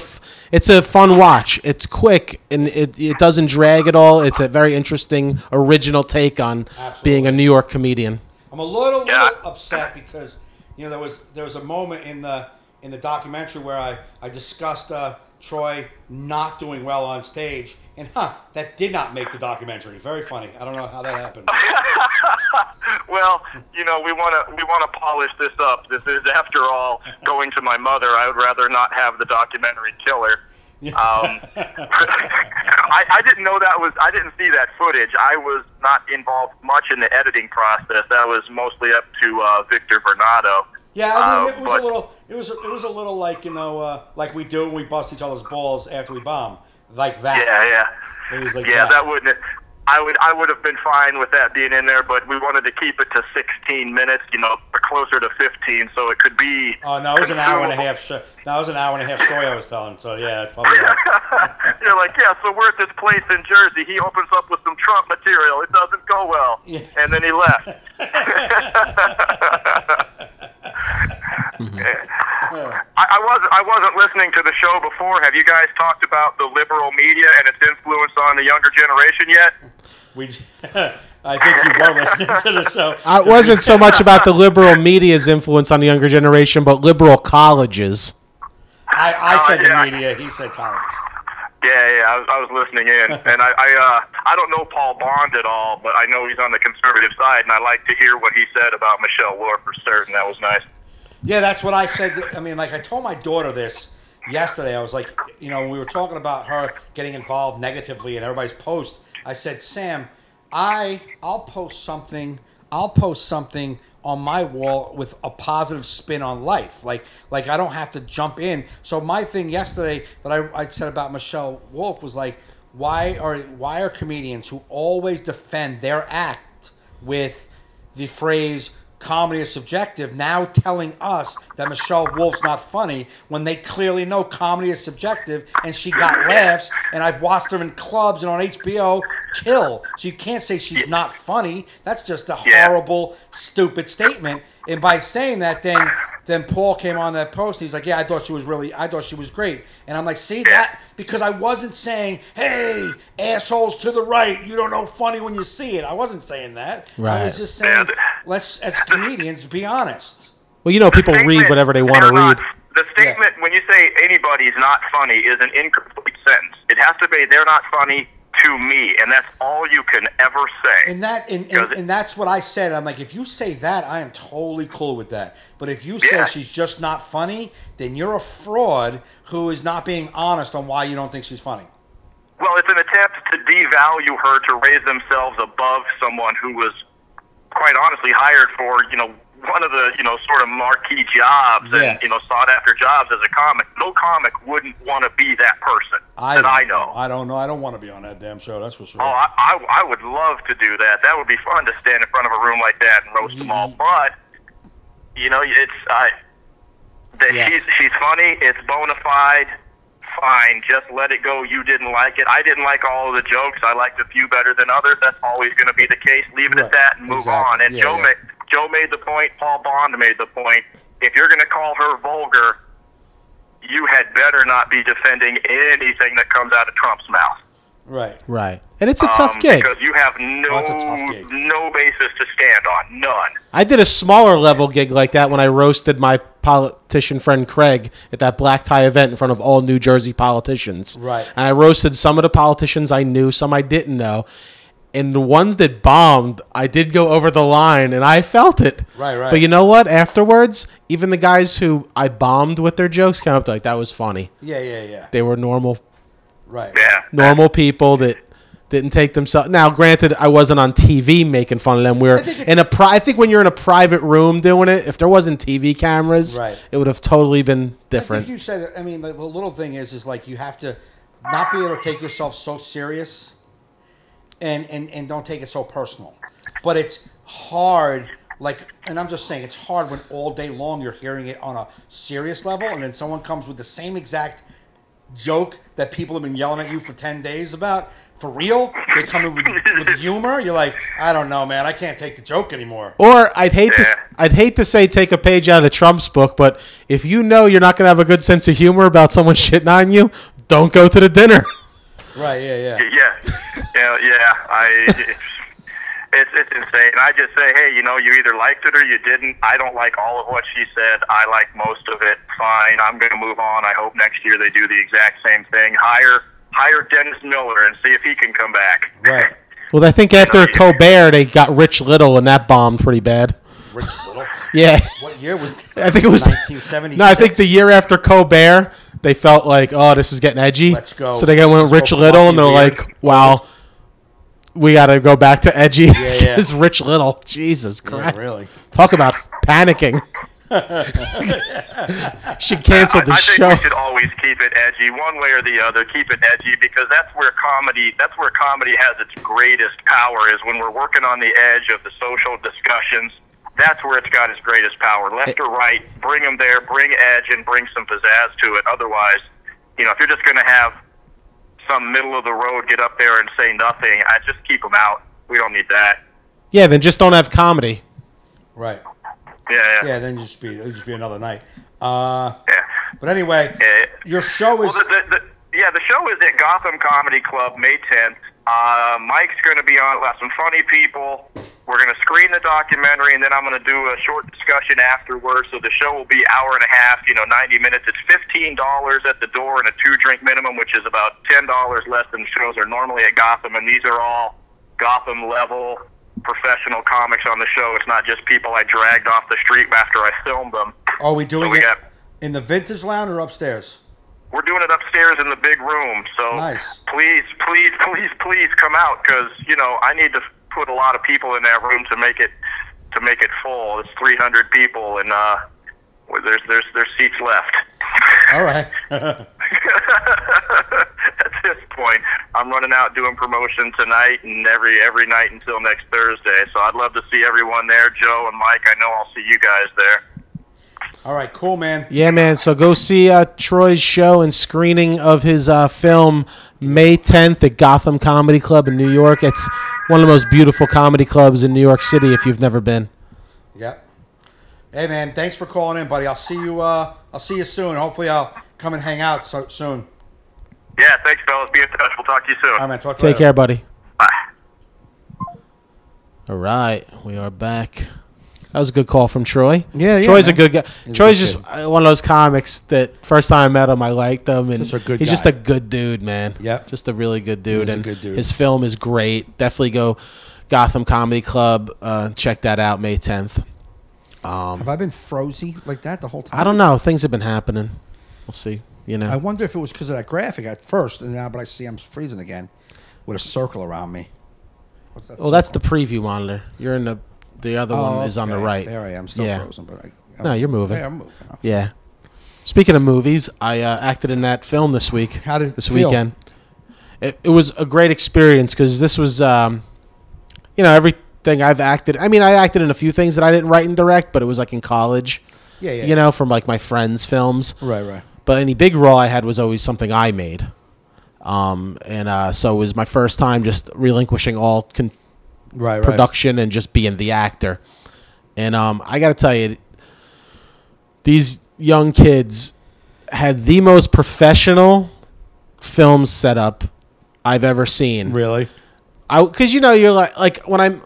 a fun watch. It's quick, and it doesn't drag at all. It's a very interesting, original take on being a New York comedian. I'm a little upset because, you know, there was a moment in the documentary where I discussed Troy not doing well on stage, and that did not make the documentary. Very funny. I don't know how that happened. Well, you know, we want to polish this up. This is, after all, going to my mother. I would rather not have the documentary killer. I didn't know I didn't see that footage. I was not involved much in the editing process. That was mostly up to Victor Varnado. Yeah, I mean, it was a little like, you know, like we do when we bust each other's balls after we bomb, like that. Yeah. It was like that wouldn't. I would have been fine with that being in there, but we wanted to keep it to 16 minutes, you know, closer to 15, so it could be. Oh no, it was an hour and a half. That was an hour and a half story I was telling. So yeah, that's probably right. You're like, yeah. So we're at this place in Jersey. He opens up with some Trump material. It doesn't go well, and then he left. I wasn't listening to the show before. Have you guys talked about the liberal media and its influence on the younger generation yet? I think you were listening to the show. It wasn't so much about the liberal media's influence on the younger generation, but liberal colleges. I said the media. He said colleges. Yeah. I was listening in, and I don't know Paul Bond at all, but I know he's on the conservative side, and I like to hear what he said about Michelle Wolf for certain. That was nice. Yeah, that's what I said. I mean, like, I told my daughter this yesterday. I was like, you know, we were talking about her getting involved negatively in everybody's post. I said, Sam, I'll post something on my wall with a positive spin on life. Like I don't have to jump in. So my thing yesterday that I said about Michelle Wolf was like, why are comedians who always defend their act with the phrase comedy is subjective now telling us that Michelle Wolf's not funny when they clearly know comedy is subjective, and she got laughs, and I've watched her in clubs and on HBO kill. So you can't say she's not funny. That's just a horrible, stupid statement. And by saying that, then Paul came on that post and he's like, yeah, I thought she was great. And I'm like, see that? Because I wasn't saying, hey, assholes to the right, you don't know funny when you see it. I wasn't saying that. Right. I was just saying, let's, as comedians, be honest. Well, you know, people read whatever they want to read. The statement, when you say anybody's not funny, is an incomplete sentence. It has to be, they're not funny to me, and that's all you can ever say. And that's what I said. I'm like, if you say that, I am totally cool with that. But if you say she's just not funny, then you're a fraud who is not being honest on why you don't think she's funny. Well, it's an attempt to devalue her to raise themselves above someone who was, quite honestly, hired for, you know, sort of marquee jobs and sought after jobs as a comic. No comic wouldn't want to be that person that I know. I don't know. I don't want to be on that damn show. That's for sure. Oh, I would love to do that. That would be fun to stand in front of a room like that and roast them all. But she's funny. It's bona fide. Fine, just let it go. You didn't like it. I didn't like all of the jokes. I liked a few better than others. That's always going to be the case. Leave it at that and move on. And Joe made the point. Paul Bond made the point. If you're going to call her vulgar, you had better not be defending anything that comes out of Trump's mouth. Right. And it's a tough gig. Because you have no basis to stand on. None. I did a smaller level gig like that when I roasted my politician friend Craig at that black tie event in front of all New Jersey politicians. Right. And I roasted some of the politicians I knew, some I didn't know. And the ones that bombed, I did go over the line, and I felt it. Right. But you know what? Afterwards, even the guys who I bombed with their jokes came up to like, that was funny. Yeah. They were normal. Right. Yeah. Normal people that didn't take themselves. Now, granted, I wasn't on TV making fun of them. We were I think when you're in a private room doing it, if there wasn't TV cameras, it would have totally been different. I think you said. I mean, the little thing is like you have to not be able to take yourself so serious, and don't take it so personal. But it's hard. And I'm just saying, it's hard when all day long you're hearing it on a serious level, and then someone comes with the same exact joke that people have been yelling at you for 10 days about. For real? They come in with humor. You're like, I don't know, man. I can't take the joke anymore. Or I'd hate to say take a page out of Trump's book, but if you know you're not going to have a good sense of humor about someone shitting on you, don't go to the dinner. Right? Yeah. It's insane. I just say, hey, you either liked it or you didn't. I don't like all of what she said. I like most of it. Fine. I'm going to move on. I hope next year they do the exact same thing. Hire Dennis Miller and see if he can come back. Right. Well, I think after Colbert, they got Rich Little, and that bombed pretty bad. Rich Little? Yeah. What year was that? I think it was 1976. No, I think the year after Colbert, they felt like, oh, this is getting edgy. Let's go. So they went with Rich Little, and they're like, wow, we got to go back to edgy. Yeah. This Rich Little. Jesus Christ. Yeah, really. Talk about panicking. Should cancel the show. I think we should always keep it edgy, one way or the other. Keep it edgy because that's where comedy has its greatest power. Is when we're working on the edge of the social discussions. That's where it's got its greatest power. Left or right, bring them there, bring edge, and bring some pizzazz to it. Otherwise, if you're just going to have some middle of the road get up there and say nothing, I just keep them out. We don't need that. Yeah, then just don't have comedy. Right. Yeah. Then it'll just be another night. But anyway, your show is. Well, the show is at Gotham Comedy Club May 10th. Mike's going to be on. We'll have some funny people. We're going to screen the documentary, and then I'm going to do a short discussion afterwards. So the show will be hour and a half, 90 minutes. It's $15 at the door and a 2-drink minimum, which is about $10 less than shows are normally at Gotham. And these are all Gotham level professional comics on the show. It's not just people I dragged off the street after I filmed them. Are we doing it in the Vintage Lounge or upstairs? We're doing it upstairs in the big room. So nice. Please come out because I need to put a lot of people in that room to make it full. It's 300 people and there's seats left. All right. At this point, I'm running out doing promotion tonight and every night until next Thursday. So I'd love to see everyone there. Joe and Mike, I know I'll see you guys there. All right, cool, man. Yeah, man. So go see Troy's show and screening of his film May 10th at Gotham Comedy Club in New York. It's one of the most beautiful comedy clubs in New York City if you've never been. Yep. Hey, man, thanks for calling in, buddy. I'll see you soon. Hopefully I'll come and hang out soon. Yeah, thanks, fellas. Be in touch. We'll talk to you soon. All right, man. Talk to you later. Take care, buddy. Bye. All right. We are back. That was a good call from Troy. Yeah, Troy's man. a good guy. Troy's just one of those comics that first time I met him, I liked him. And he's just a good dude, man. Yep. Just a really good dude. He's and a good dude. His film is great. Definitely go Gotham Comedy Club. Check that out May 10th. Have I been frozy like that the whole time? I don't know. Things have been happening. We'll see. I wonder if it was because of that graphic at first, and now, but I see I'm freezing again with a circle around me. What's that? Well, that's the preview monitor. You're in the The other one is on the right. There I am. I'm still frozen, but no, you're moving. Yeah, I'm moving. Okay. Yeah. Speaking of movies, I acted in that film this week. How did this it feel? weekend? It was a great experience because this was, everything I've acted. I mean, I acted in a few things that I didn't write and direct, but it was like in college. Yeah. From like my friends' films. Right. But any big role I had was always something I made. So it was my first time just relinquishing all production and just being the actor. And I got to tell you, these young kids had the most professional film setup I've ever seen. Really? Because you're like when I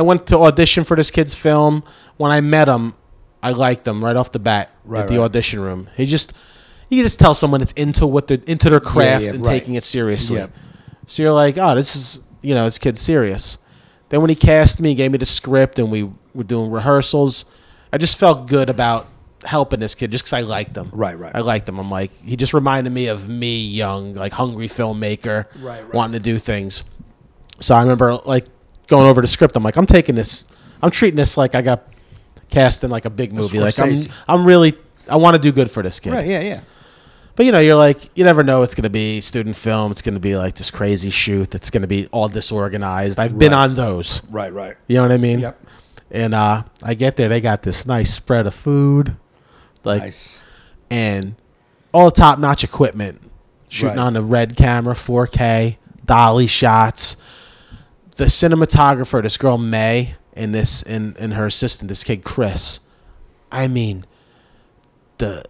went to audition for this kid's film, when I met him, I liked him right off the bat at the audition room. You can just tell someone it's into their craft and taking it seriously. Yep. So you're like, oh, this is this kid's serious. Then when he cast me, he gave me the script, and we were doing rehearsals. I just felt good about helping this kid just because I liked him. Right. I liked him. I'm like, he just reminded me of me, young, like hungry filmmaker, wanting to do things. So I remember like going over the script. I'm like, I'm treating this like I got cast in like a big movie. Like I want to do good for this kid. Right. Yeah. But you're like, you never know. It's going to be student film. It's going to be like this crazy shoot. It's going to be all disorganized. I've been on those. Right. You know what I mean? Yep. And I get there. They got this nice spread of food. Nice. And all the top-notch equipment. Shooting on the red camera, 4K, dolly shots. The cinematographer, this girl May, and her assistant, this kid Chris. I mean, the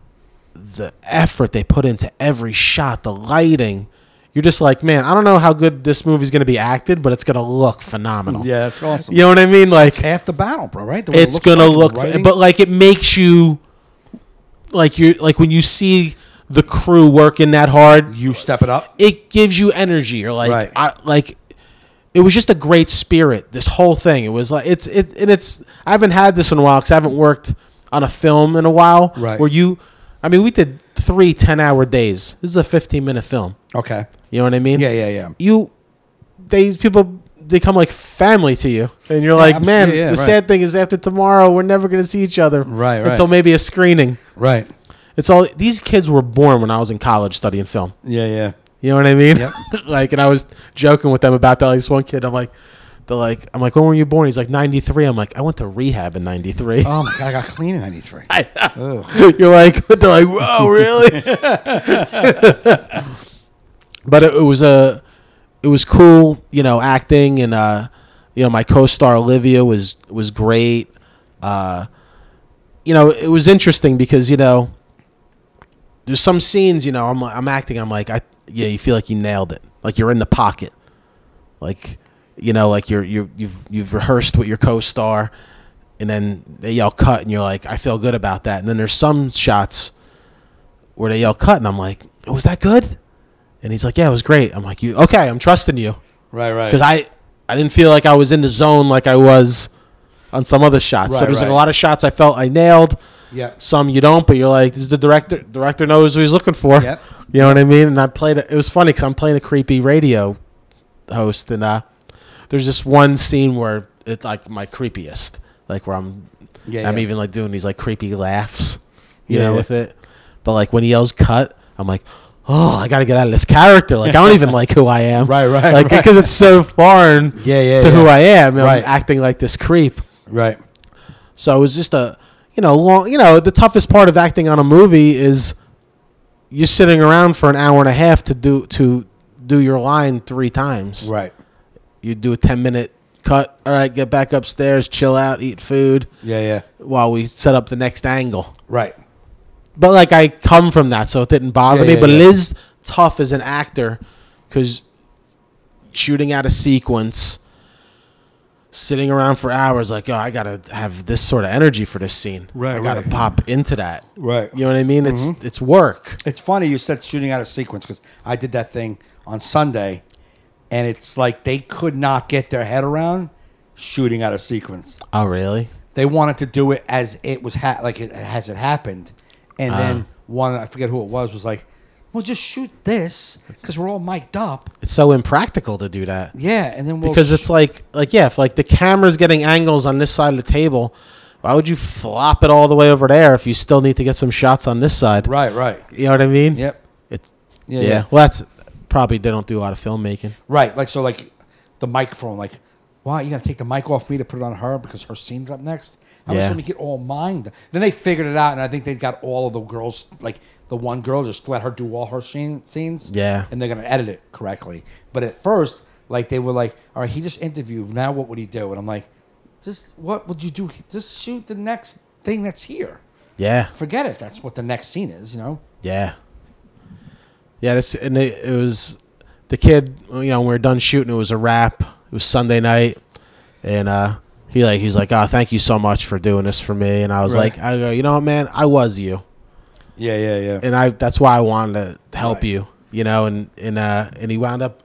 effort they put into every shot, the lighting. You're just like, man, I don't know how good this movie's going to be acted, but it's going to look phenomenal. Yeah, that's awesome. You know what I mean? Like, it's half the battle, bro, right? It's going to look, but like it makes you, like when you see the crew working that hard, you step it up. It gives you energy. You're like, it was just a great spirit. This whole thing. It was like I haven't had this in a while because I haven't worked on a film in a while. Right. We did 3 10-hour days. This is a 15-minute film. Okay. You know what I mean? Yeah. These people, they come like family to you, and you're like, man. The sad thing is, after tomorrow, we're never going to see each other. Right. Until maybe a screening. Right. It's all. These kids were born when I was in college studying film. Yeah. You know what I mean? Yep. And I was joking with them about that. Like this one kid, I'm like, when were you born? He's like 93. I'm like, I went to rehab in 93. Oh my god, I got clean in 93. You're like, they're like, whoa, really? But it was cool, acting, and my co-star Olivia was great. It was interesting because there's some scenes, I'm acting, I'm like, you feel like you nailed it, like you're in the pocket, like you've rehearsed with your co-star, and then they yell cut, and you're like, I feel good about that. And then there's some shots where they yell cut, and I'm like, was that good? And he's like, yeah, it was great. I'm like, okay, I'm trusting you. Right. Because I didn't feel like I was in the zone like I was on some other shots. So there's like a lot of shots I felt I nailed. Yeah. Some you don't, but you're like, this is the director. Director knows what he's looking for. Yep. You know what I mean? And I played it. It was funny because I'm playing a creepy radio host, and there's this one scene where it's like my creepiest, like where I'm even like doing these like creepy laughs, with it. But like when he yells cut, I'm like, oh, I got to get out of this character. Like, I don't even like who I am. Right. Like, because it's so foreign to who I am. I'm acting like this creep. Right. So it was just the toughest part of acting on a movie is you're sitting around for an hour and a half to do your line 3 times. Right. You do a 10-minute cut. All right, get back upstairs, chill out, eat food. Yeah. While we set up the next angle. Right. But like I come from that, so it didn't bother me. But it is tough as an actor because shooting out a sequence, sitting around for hours, like, I gotta have this sort of energy for this scene. Right. I gotta pop into that. Right. You know what I mean? Mm-hmm. It's work. It's funny you said shooting out a sequence because I did that thing on Sunday, and it's like they could not get their head around shooting out a sequence. Oh, really? They wanted to do it as it was as it happened. And then one, I forget who it was like, Well, just shoot this because we're all mic'd up. It's so impractical to do that. Yeah, and then we'll Because it's like yeah, if like the camera's getting angles on this side of the table, why would you flop it all the way over there if you still need to get some shots on this side? Right. You know what I mean? Yep. It's Yeah. yeah. Well, that's probably they don't do a lot of filmmaking. Right. Like so, like the microphone. Like, why you gotta take the mic off me to put it on her because her scene's up next? I was Yeah. trying to get all mine. Then they figured it out, and I think they got all of the girls. Like the one girl, just let her do all her scenes. Yeah. And they're gonna edit it correctly. But at first, like they were like, "All right, he just interviewed. Now what would he do?" And I'm like, "Just what would you do? Just shoot the next thing that's here. Yeah. Forget if that's what the next scene is. You know." Yeah. Yeah. It was the kid. You know, when we were done shooting, it was a wrap. It was Sunday night, and he's like, "Oh, thank you so much for doing this for me." And I was Right. like, "I go, you know what, man? I was you." Yeah. And that's why I wanted to help Right. you, you know, and he wound up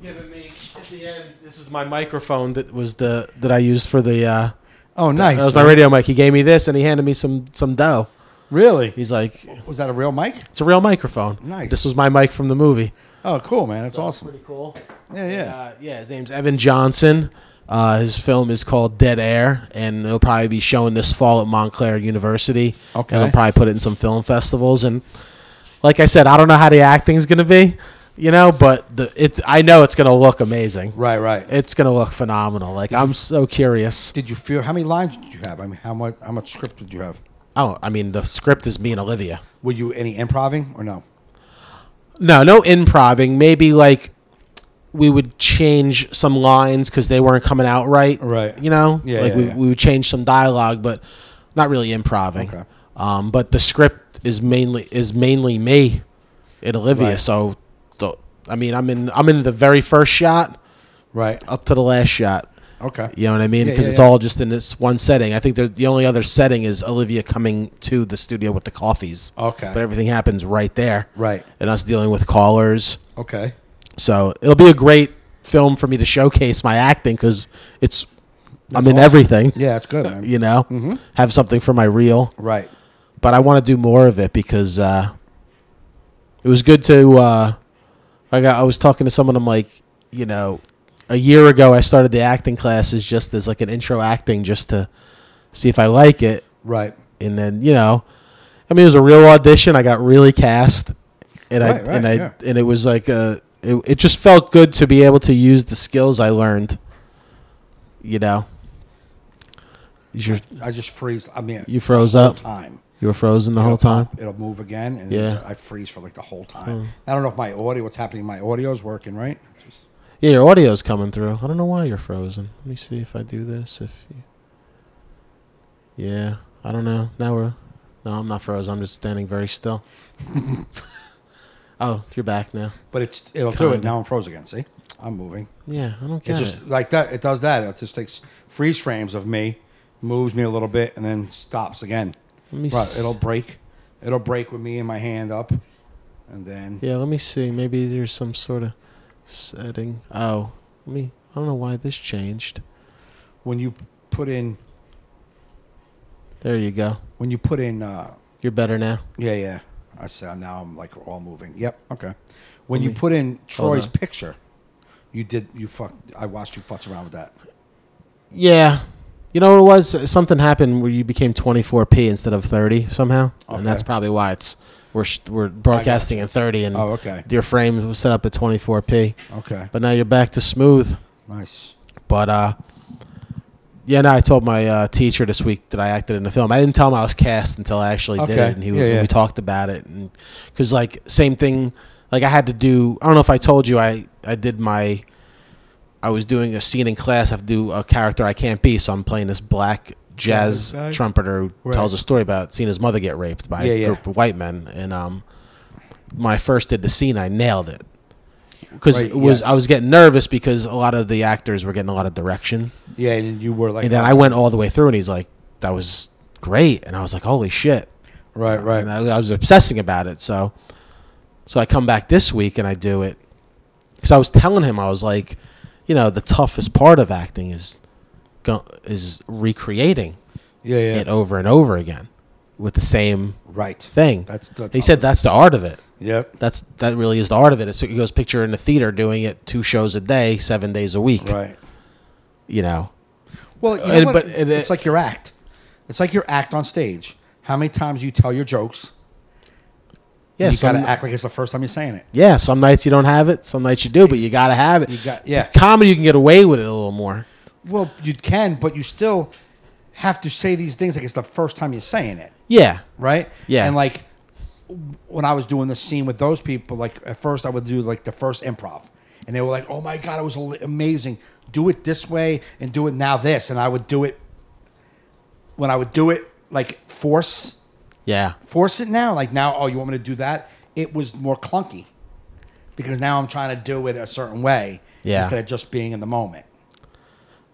giving me at the end. This is my microphone that I used for the. Oh, nice. That was my radio mic. He gave me this, and he handed me some dough. Really? He's like, Was that a real mic? "It's a real microphone." Nice. This was my mic from the movie. Oh, cool, man. That's awesome. Pretty cool. Yeah. Yeah. His name's Evan Johnson. His film is called Dead Air, and he'll probably be showing this fall at Montclair University. Okay. And he'll probably put it in some film festivals. And like I said, I don't know how the acting's going to be, you know, but I know it's going to look amazing. Right. It's going to look phenomenal. Like, I'm so curious. Did you feel how many lines did you have? I mean, how much script did you have? Oh, I mean, the script is me and Olivia. Were you any improving or no? No improving. Maybe like we would change some lines because they weren't coming out right. Right. You know? Yeah, Like yeah. we would change some dialogue, but not really improving. Okay. But the script is mainly me and Olivia. Right. So, I'm in the very first shot Right. up to the last shot. Okay. You know what I mean? Yeah, Because yeah, it's yeah. all just in this one setting. I think the only other setting is Olivia coming to the studio with the coffees. Okay. But everything happens right there. Right. And us dealing with callers. Okay. So it'll be a great film for me to showcase my acting because I'm in awesome. everything. Yeah, that's good, man. You know, have something for my reel. Right. But I want to do more of it because it was good to. I was talking to someone. I'm like, you know, a year ago I started the acting classes just as like an intro acting, just to see if I like it. Right. And then it was a real audition. I got really cast, and Right, and it was like it just felt good to be able to use the skills I learned. You know. I just freeze. I mean, You froze the whole up? time. You were frozen the whole It'll time. pop, it'll move again, and Yeah. then I freeze for like the whole time. I don't know if what's happening. My audio is working, right? Just, Yeah, your audio's coming through. I don't know why you're frozen. Let me see if I do this. Yeah, I don't know. No, I'm not frozen. I'm just standing very still. Oh, you're back now. but it'll do it. Kinda. Now I'm froze again. See, I'm moving. Yeah, I don't It's get just it. like that. It does that. It just takes freeze frames of me, moves me a little bit, and then stops again. Let me Right, it'll break. It'll break with me and my hand up, and then Yeah, let me see. Maybe there's some sort of setting. Oh, I don't know why this changed. when you put in There you go. You're better now. yeah. I said now I'm like all moving. Yep. Okay. When Let you me- put in Troy's on. picture, I watched you futz around with that. Yeah. You know what it was? Something happened where you became 24p instead of 30 somehow, Okay. and that's probably why we're broadcasting in 30, and Oh, okay. your frame was set up at 24p. Okay. But now you're back to smooth. Nice. But I told my teacher this week that I acted in the film. I didn't tell him I was cast until I actually did Okay. it, and Yeah. we talked about it, and because like same thing, like I had to do. I don't know if I told you I was doing a scene in class. I have to do a character I can't be, so I'm playing this black jazz Guy. trumpeter who Right. tells a story about seeing his mother get raped by Yeah, a yeah. group of white men. And when I first did the scene, I nailed it because Right, yes. I was getting nervous because a lot of the actors were getting a lot of direction, Yeah, and you were like, and then I went all the way through, and he's like, "That was great," and I was like, "Holy shit!" right. And I was obsessing about it. So I come back this week and I do it because I was telling him, I was like, the toughest part of acting is recreating Yeah. it over and over again with the same Right. thing. That's the He said that's the art of it. Yep. That really is the art of it. He goes picture in the theater doing it 2 shows a day, 7 days a week. Right. You know. Well, you know what? It's like your act. It's like your act on stage. How many times you tell your jokes? Yeah, you got to act like it's the first time you're saying it. Yeah, some nights you don't have it, some nights you do, but you got to have it. Comedy, you can get away with it a little more. Well, you can, but you still have to say these things like it's the first time you're saying it. Yeah. Right? Yeah. And like when I was doing this scene with those people, like at first I would do like the first improv. And they were like, oh my God, it was amazing. Do it this way and do it now this. And I would do it when I would do it like force it now. Like now, oh, you want me to do that? It was more clunky because now I'm trying to do it a certain way instead of just being in the moment.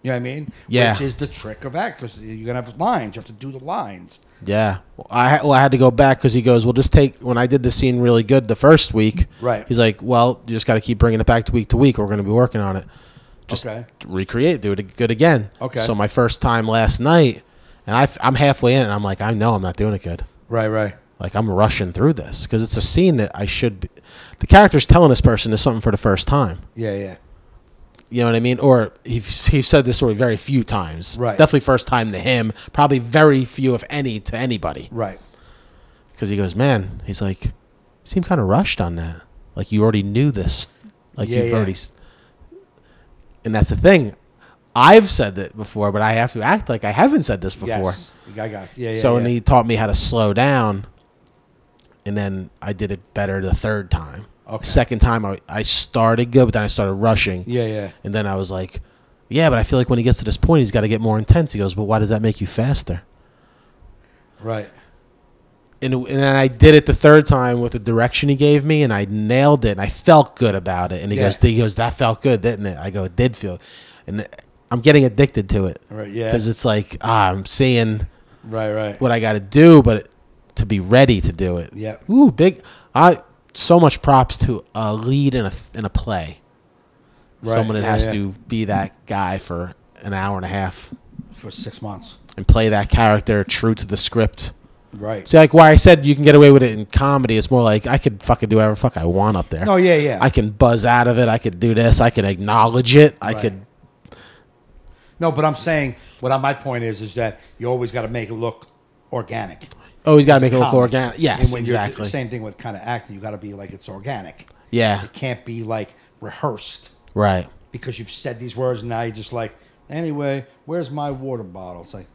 You know what I mean? Yeah. Which is the trick of act because you're going to have lines. You have to do the lines. Yeah. I had to go back because he goes, well, just take, when I did the scene really good the first week, right? He's like, well, you just got to keep bringing it back to week. We're going to be working on it. Just recreate, do it good again. Okay. So my first time last night, and I'm halfway in, and I'm like, I know I'm not doing it good. Right. Like, I'm rushing through this because it's a scene that I should be. The character's telling this person is something for the first time. Yeah. You know what I mean? Or he said this story very few times. Right. Definitely first time to him. Probably very few, if any, to anybody. Right. Because he goes, man, he's like, you seem kind of rushed on that. Like, you already knew this. Like, you've already. And that's the thing. I've said that before, but I have to act like I haven't said this before. Yes. And he taught me how to slow down. And then I did it better the third time. Okay. Second time, I started good, but then I started rushing. Yeah. And then I was like, yeah, but I feel like when he gets to this point, he's got to get more intense. He goes, but why does that make you faster? Right. And then I did it the third time with the direction he gave me, and I nailed it, and I felt good about it. And he goes, that felt good, didn't it? I go, it did feel. And I'm getting addicted to it. Right, yeah. Because it's like, I'm seeing right what I got to do, but to be ready to do it. Yeah. Ooh, big. So much props to a lead in a play. Right. Someone that has to be that guy for an hour and a half. For 6 months. And play that character true to the script. Right. See, like why I said you can get away with it in comedy, it's more like I could fucking do whatever the fuck I want up there. Oh, yeah. I can buzz out of it. I could do this. I can acknowledge it. I could. No, but I'm saying, my point is that you always got to make it look organic. Always got to make it look organic. Yes, exactly. Same thing with kind of acting. You got to be like it's organic. Yeah. It can't be like rehearsed. Right. Because you've said these words and now you're just like, anyway, where's my water bottle? It's like,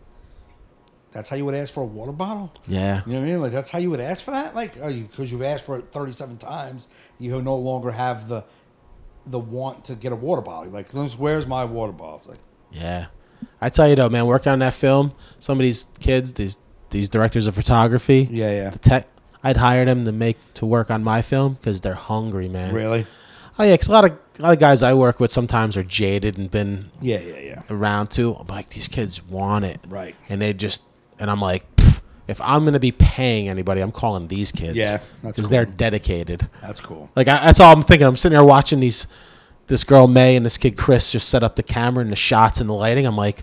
that's how you would ask for a water bottle? Yeah. You know what I mean? Like, that's how you would ask for that? Like, because you've asked for it 37 times, you no longer have the want to get a water bottle. Like, where's my water bottle? It's like, yeah. I tell you, though, man, working on that film, some of these kids, these directors of photography. Yeah. I'd hire them to work on my film because they're hungry, man. Really? Oh, yeah, because a lot of guys I work with sometimes are jaded and been around too. I'm like, these kids want it. Right. And and I'm like, if I'm going to be paying anybody, I'm calling these kids. Yeah. Because they're dedicated. That's cool. Like, that's all I'm thinking. I'm sitting there watching this girl, May, and this kid, Chris, just set up the camera and the shots and the lighting. I'm like,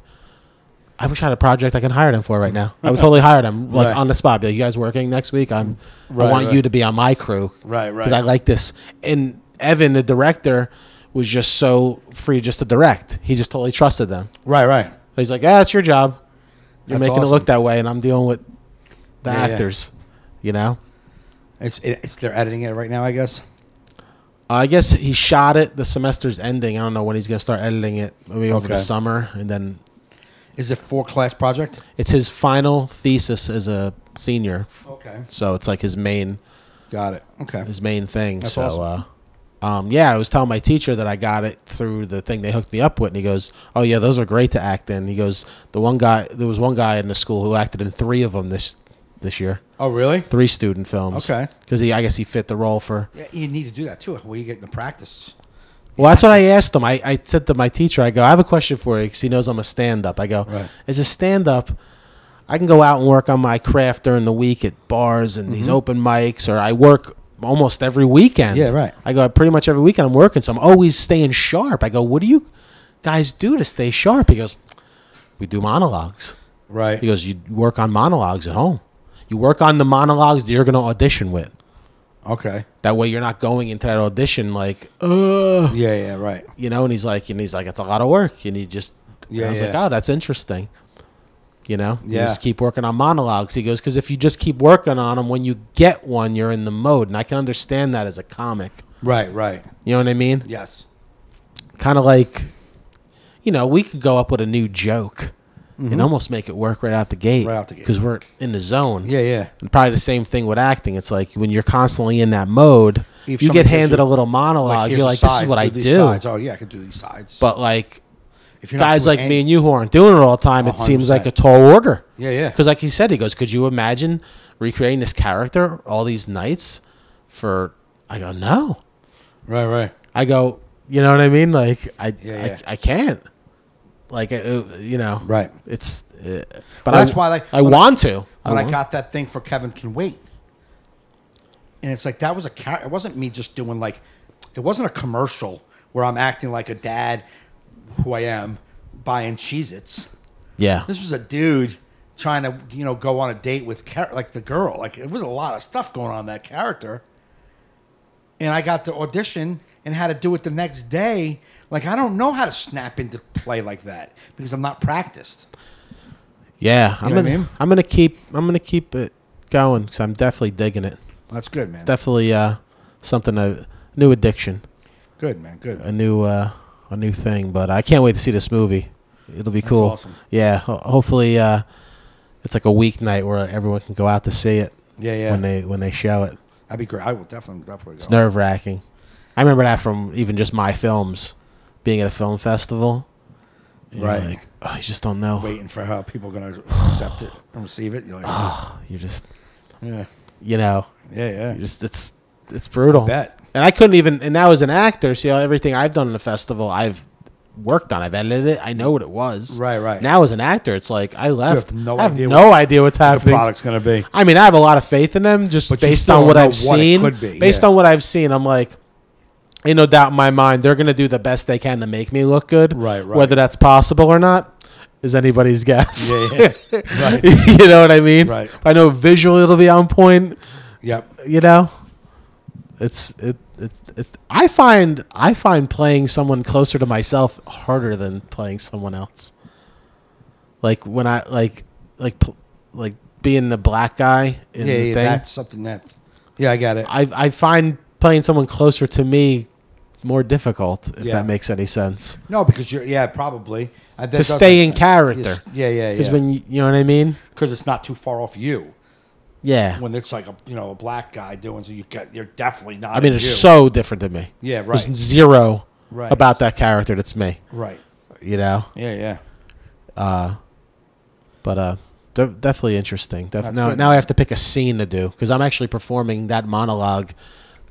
I wish I had a project I can hire them for right now. I would totally hire them on the spot. Be like, you guys working next week? I want you to be on my crew. Right. Because I like this. And Evan, the director, was just so free just to direct. He just totally trusted them. Right. He's like, it's your job. You're making awesome. it look that way, and I'm dealing with the actors. You know? They're editing it right now, I guess. I guess he shot it. The semester's ending. I don't know when he's going to start editing it. Maybe over the summer, and then... Is it 4-class project? It's his final thesis as a senior. Okay. So it's like his main... Got it. Okay. His main thing. That's awesome. awesome. I was telling my teacher that I got it through the thing they hooked me up with, and he goes, oh, yeah, those are great to act in. He goes, there was one guy in the school who acted in 3 of them this year. Oh, really? 3 student films. Okay. Because I guess he fit the role for... Yeah, you need to do that, too, where you get into practice. Well, that's what I asked him. I said to my teacher, I go, I have a question for you because he knows I'm a stand-up. I go, as a stand-up, I can go out and work on my craft during the week at bars and these open mics, or I work almost every weekend. Yeah, right. I go, pretty much every weekend I'm working, so I'm always staying sharp. I go, what do you guys do to stay sharp? He goes, we do monologues. Right. He goes, you work on monologues at home. You work on the monologues that you're going to audition with. Okay. That way you're not going into that audition like, Yeah, right. you know, and he's like, it's a lot of work. And he just, I was like, oh, that's interesting. You know, you just keep working on monologues. He goes, because if you just keep working on them, when you get one, you're in the mode. And I can understand that as a comic. Right, right. You know what I mean? Yes. Kind of like, you know, we could go up with a new joke and almost make it work right out the gate. Right out the gate. Because we're in the zone. Yeah, yeah. And probably the same thing with acting. It's like when you're constantly in that mode, If you somebody get gives handed you, a little monologue. here's You're the like, this is sides, what I these do. Sides. Oh, yeah, I could do these sides. But like, if you're not guys doing like me and you who aren't doing it all the time, it seems 100%. like a tall order. Yeah, yeah. Because like he said, he goes, could you imagine recreating this character all these nights for, I go, no. Right, right. I go, you know what I mean? Like, I can't. Like, you know. Right. It's, but that's why, like, I want to. When I got that thing for Kevin Can Wait. And it's like, that was a character. It wasn't me just doing like, it wasn't a commercial where I'm acting like a dad who I am buying Cheez-Its. Yeah. This was a dude trying to, you know, go on a date with like the girl. Like, it was a lot of stuff going on in that character. And I got the audition and had to do it the next day. Like, I don't know how to snap into play like that because I'm not practiced. Yeah, You know what I mean? I'm gonna keep it going because I'm definitely digging it. That's good, man. It's definitely something, a new addiction, Good, man. Good. a new thing. But I can't wait to see this movie. It'll be cool. Awesome. Yeah, hopefully it's like a weeknight where everyone can go out to see it. Yeah, yeah. When they show it. That'd be great. I will definitely go. It's nerve wracking. I remember that from even just my films, being at a film festival. And Right. You're like, oh, you just don't know. Waiting for how people are going to accept it and receive it. You're like, Oh, you just, yeah, you know, yeah. you just it's brutal. I bet. And I couldn't even. And now as an actor, see everything I've done in the festival, I've worked on. I've edited it. I know what it was. Right, right. Now as an actor, it's like I left. have no I have idea no idea what's The happening. product's going to be. I mean, I have a lot of faith in them, just But you based still on what don't know I've what it seen. could be, Based yeah. on what I've seen, I'm like, ain't no doubt in my mind they're going to do the best they can to make me look good. Right, right. Whether that's possible or not is anybody's guess. Yeah, yeah. Right. You know what I mean? Right. I know visually it'll be on point. Yep. You know, it's. I find playing someone closer to myself harder than playing someone else. Like when I like being the black guy in the thing. That's something that. Yeah, I got it. I find playing someone closer to me more difficult, if Yeah. that makes any sense. No, because you're probably To stay in character. Yeah. Because when you know what I mean. Because it's not too far off you. Yeah. When it's like a black guy doing, so you're definitely not. I mean, in it's you. so different to me. Yeah, right. There's zero Right. about that character that's me. Right. You know. Yeah. But definitely interesting. That's Now good. I have to pick a scene to do because I'm actually performing that monologue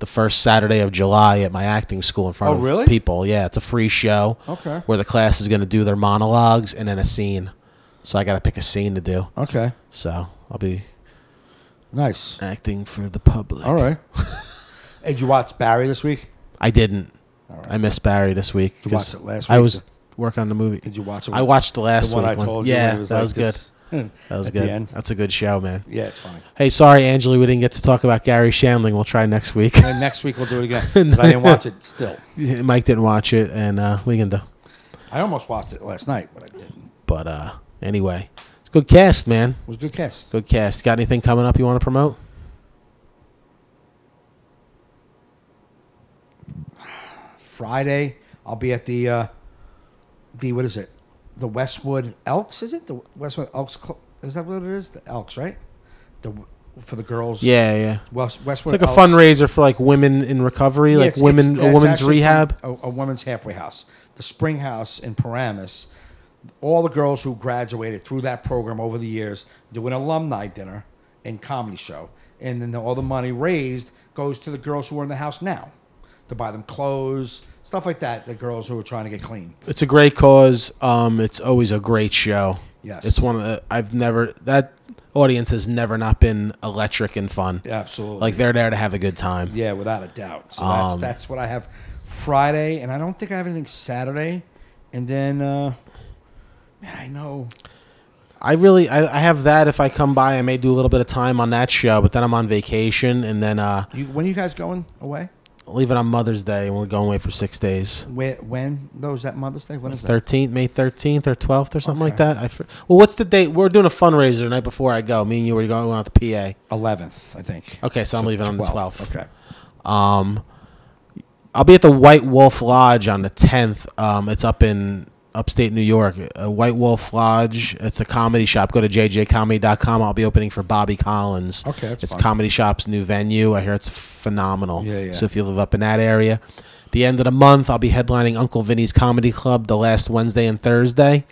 the first Saturday of July at my acting school in front Oh, of really? people. Yeah, it's a free show. Okay. Where the class is going to do their monologues and then a scene. So I got to pick a scene to do. Okay. So I'll be Nice. acting for the public. All right. Hey, did you watch Barry this week? I didn't. All right. I missed Barry this week. You watched 'cause it last I week? was working on the movie. Did you watch it? I watched the last the one week I told you. Yeah, when it was that like was good. this, That was at good. The end. That's a good show, man. Yeah, it's funny. Hey, sorry, Angela, we didn't get to talk about Gary Shandling. We'll try next week. And next week we'll do it again. 'Cause I didn't watch it still. Mike didn't watch it, and we can do. I almost watched it last night, but I didn't. But anyway, it's a good cast, man. It was a good cast. Good cast. Got anything coming up you want to promote? Friday, I'll be at the what is it? The Westwood Elks, is it? The Westwood Elks is that what it is? The Elks, right? For the girls. Yeah. Westwood It's like a Elks. fundraiser for like women in recovery, Yeah, like it's a women's actually rehab. a women's halfway house. The Spring House in Paramus. All the girls who graduated through that program over the years do an alumni dinner and comedy show. And then all the money raised goes to the girls who are in the house now to buy them clothes, stuff like that, the girls who are trying to get clean. It's a great cause. It's always a great show. Yes. It's one of the that audience has never not been electric and fun. Absolutely. Like they're there to have a good time. Yeah, without a doubt. So that's what I have Friday, and I don't think I have anything Saturday. And then, man, I know. I have that. If I come by, I may do a little bit of time on that show, but then I'm on vacation, and then when are you guys going away? Leaving on Mother's Day, and we're going away for 6 days. When though, is that Mother's Day? When is that? 13th, May 13th or 12th or something like that. Well, what's the date? We're doing a fundraiser the night before I go. Me and you are going out to PA. 11th, I think. Okay, so I'm leaving on the 12th. Okay. I'll be at the White Wolf Lodge on the 10th. It's up in upstate New York. White Wolf Lodge. It's a comedy shop. Go to jjcomedy.com. I'll be opening for Bobby Collins. Okay, that's It's fun. Comedy Shop's new venue. I hear it's phenomenal. Yeah. So if you live up in that area. The end of the month, I'll be headlining Uncle Vinny's Comedy Club the last Wednesday and Thursday.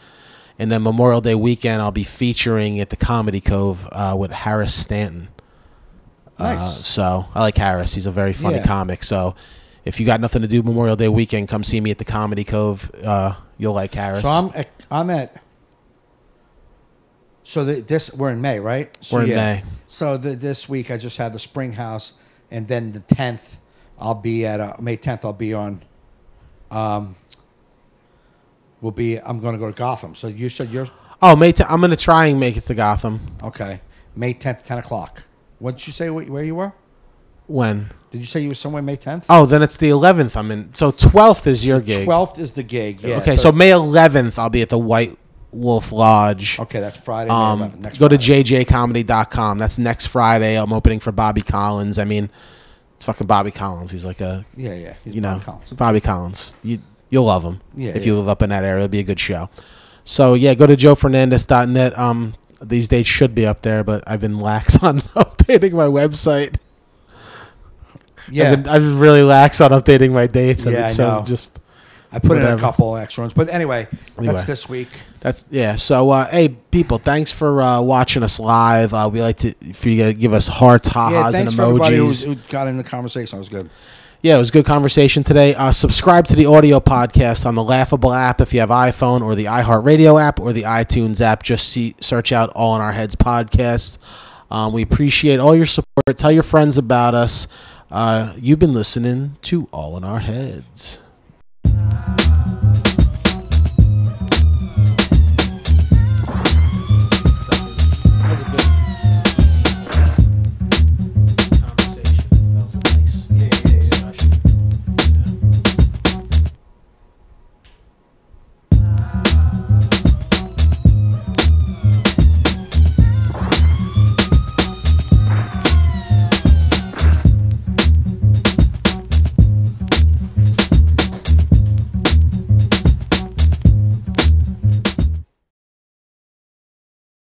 And then Memorial Day weekend, I'll be featuring at the Comedy Cove with Harris Stanton. Nice. So I like Harris. He's a very funny comic. So if you got nothing to do Memorial Day weekend, come see me at the Comedy Cove. You'll like Harris. So I'm at. So we're in May, right? So We're in May. So this week I just have the Spring House, and then the 10th I'll be at May 10th. I'll be on. I'm going to go to Gotham. So you said you're. Oh, May 10th. I'm going to try and make it to Gotham. Okay, May 10th, 10 o'clock. What did you say? Where you were? When? Did you say you were somewhere May 10th? Oh, then it's the 11th. I'm in. So 12th is your gig. 12th is the gig. Yeah. Okay, so May 11th, I'll be at the White Wolf Lodge. Okay, that's Friday. May 11th. Next Go to Friday. jjcomedy.com. That's next Friday. I'm opening for Bobby Collins. I mean, it's fucking Bobby Collins. He's like a, Yeah. He's Bobby Bobby Collins. Collins. You'll love him. Yeah, if you live up in that area, it'll be a good show. So yeah, go to joefernandez.net. These dates should be up there, but I've been lax on updating my website. Yeah, I've been really lax on updating my dates. Yeah, So I know. just I put in whatever. a couple extra ones, but anyway, that's this week. That's So hey, people, thanks for watching us live. We like for you to give us hearts, ha-has, and thanks for everybody emojis. who got in the conversation. That was good. Yeah, it was a good conversation today. Subscribe to the audio podcast on the Laughable app if you have iPhone, or the iHeartRadio app, or the iTunes app. Just search out All in Our Heads podcast. We appreciate all your support. Tell your friends about us. You've been listening to All in Our Heads. That was a good.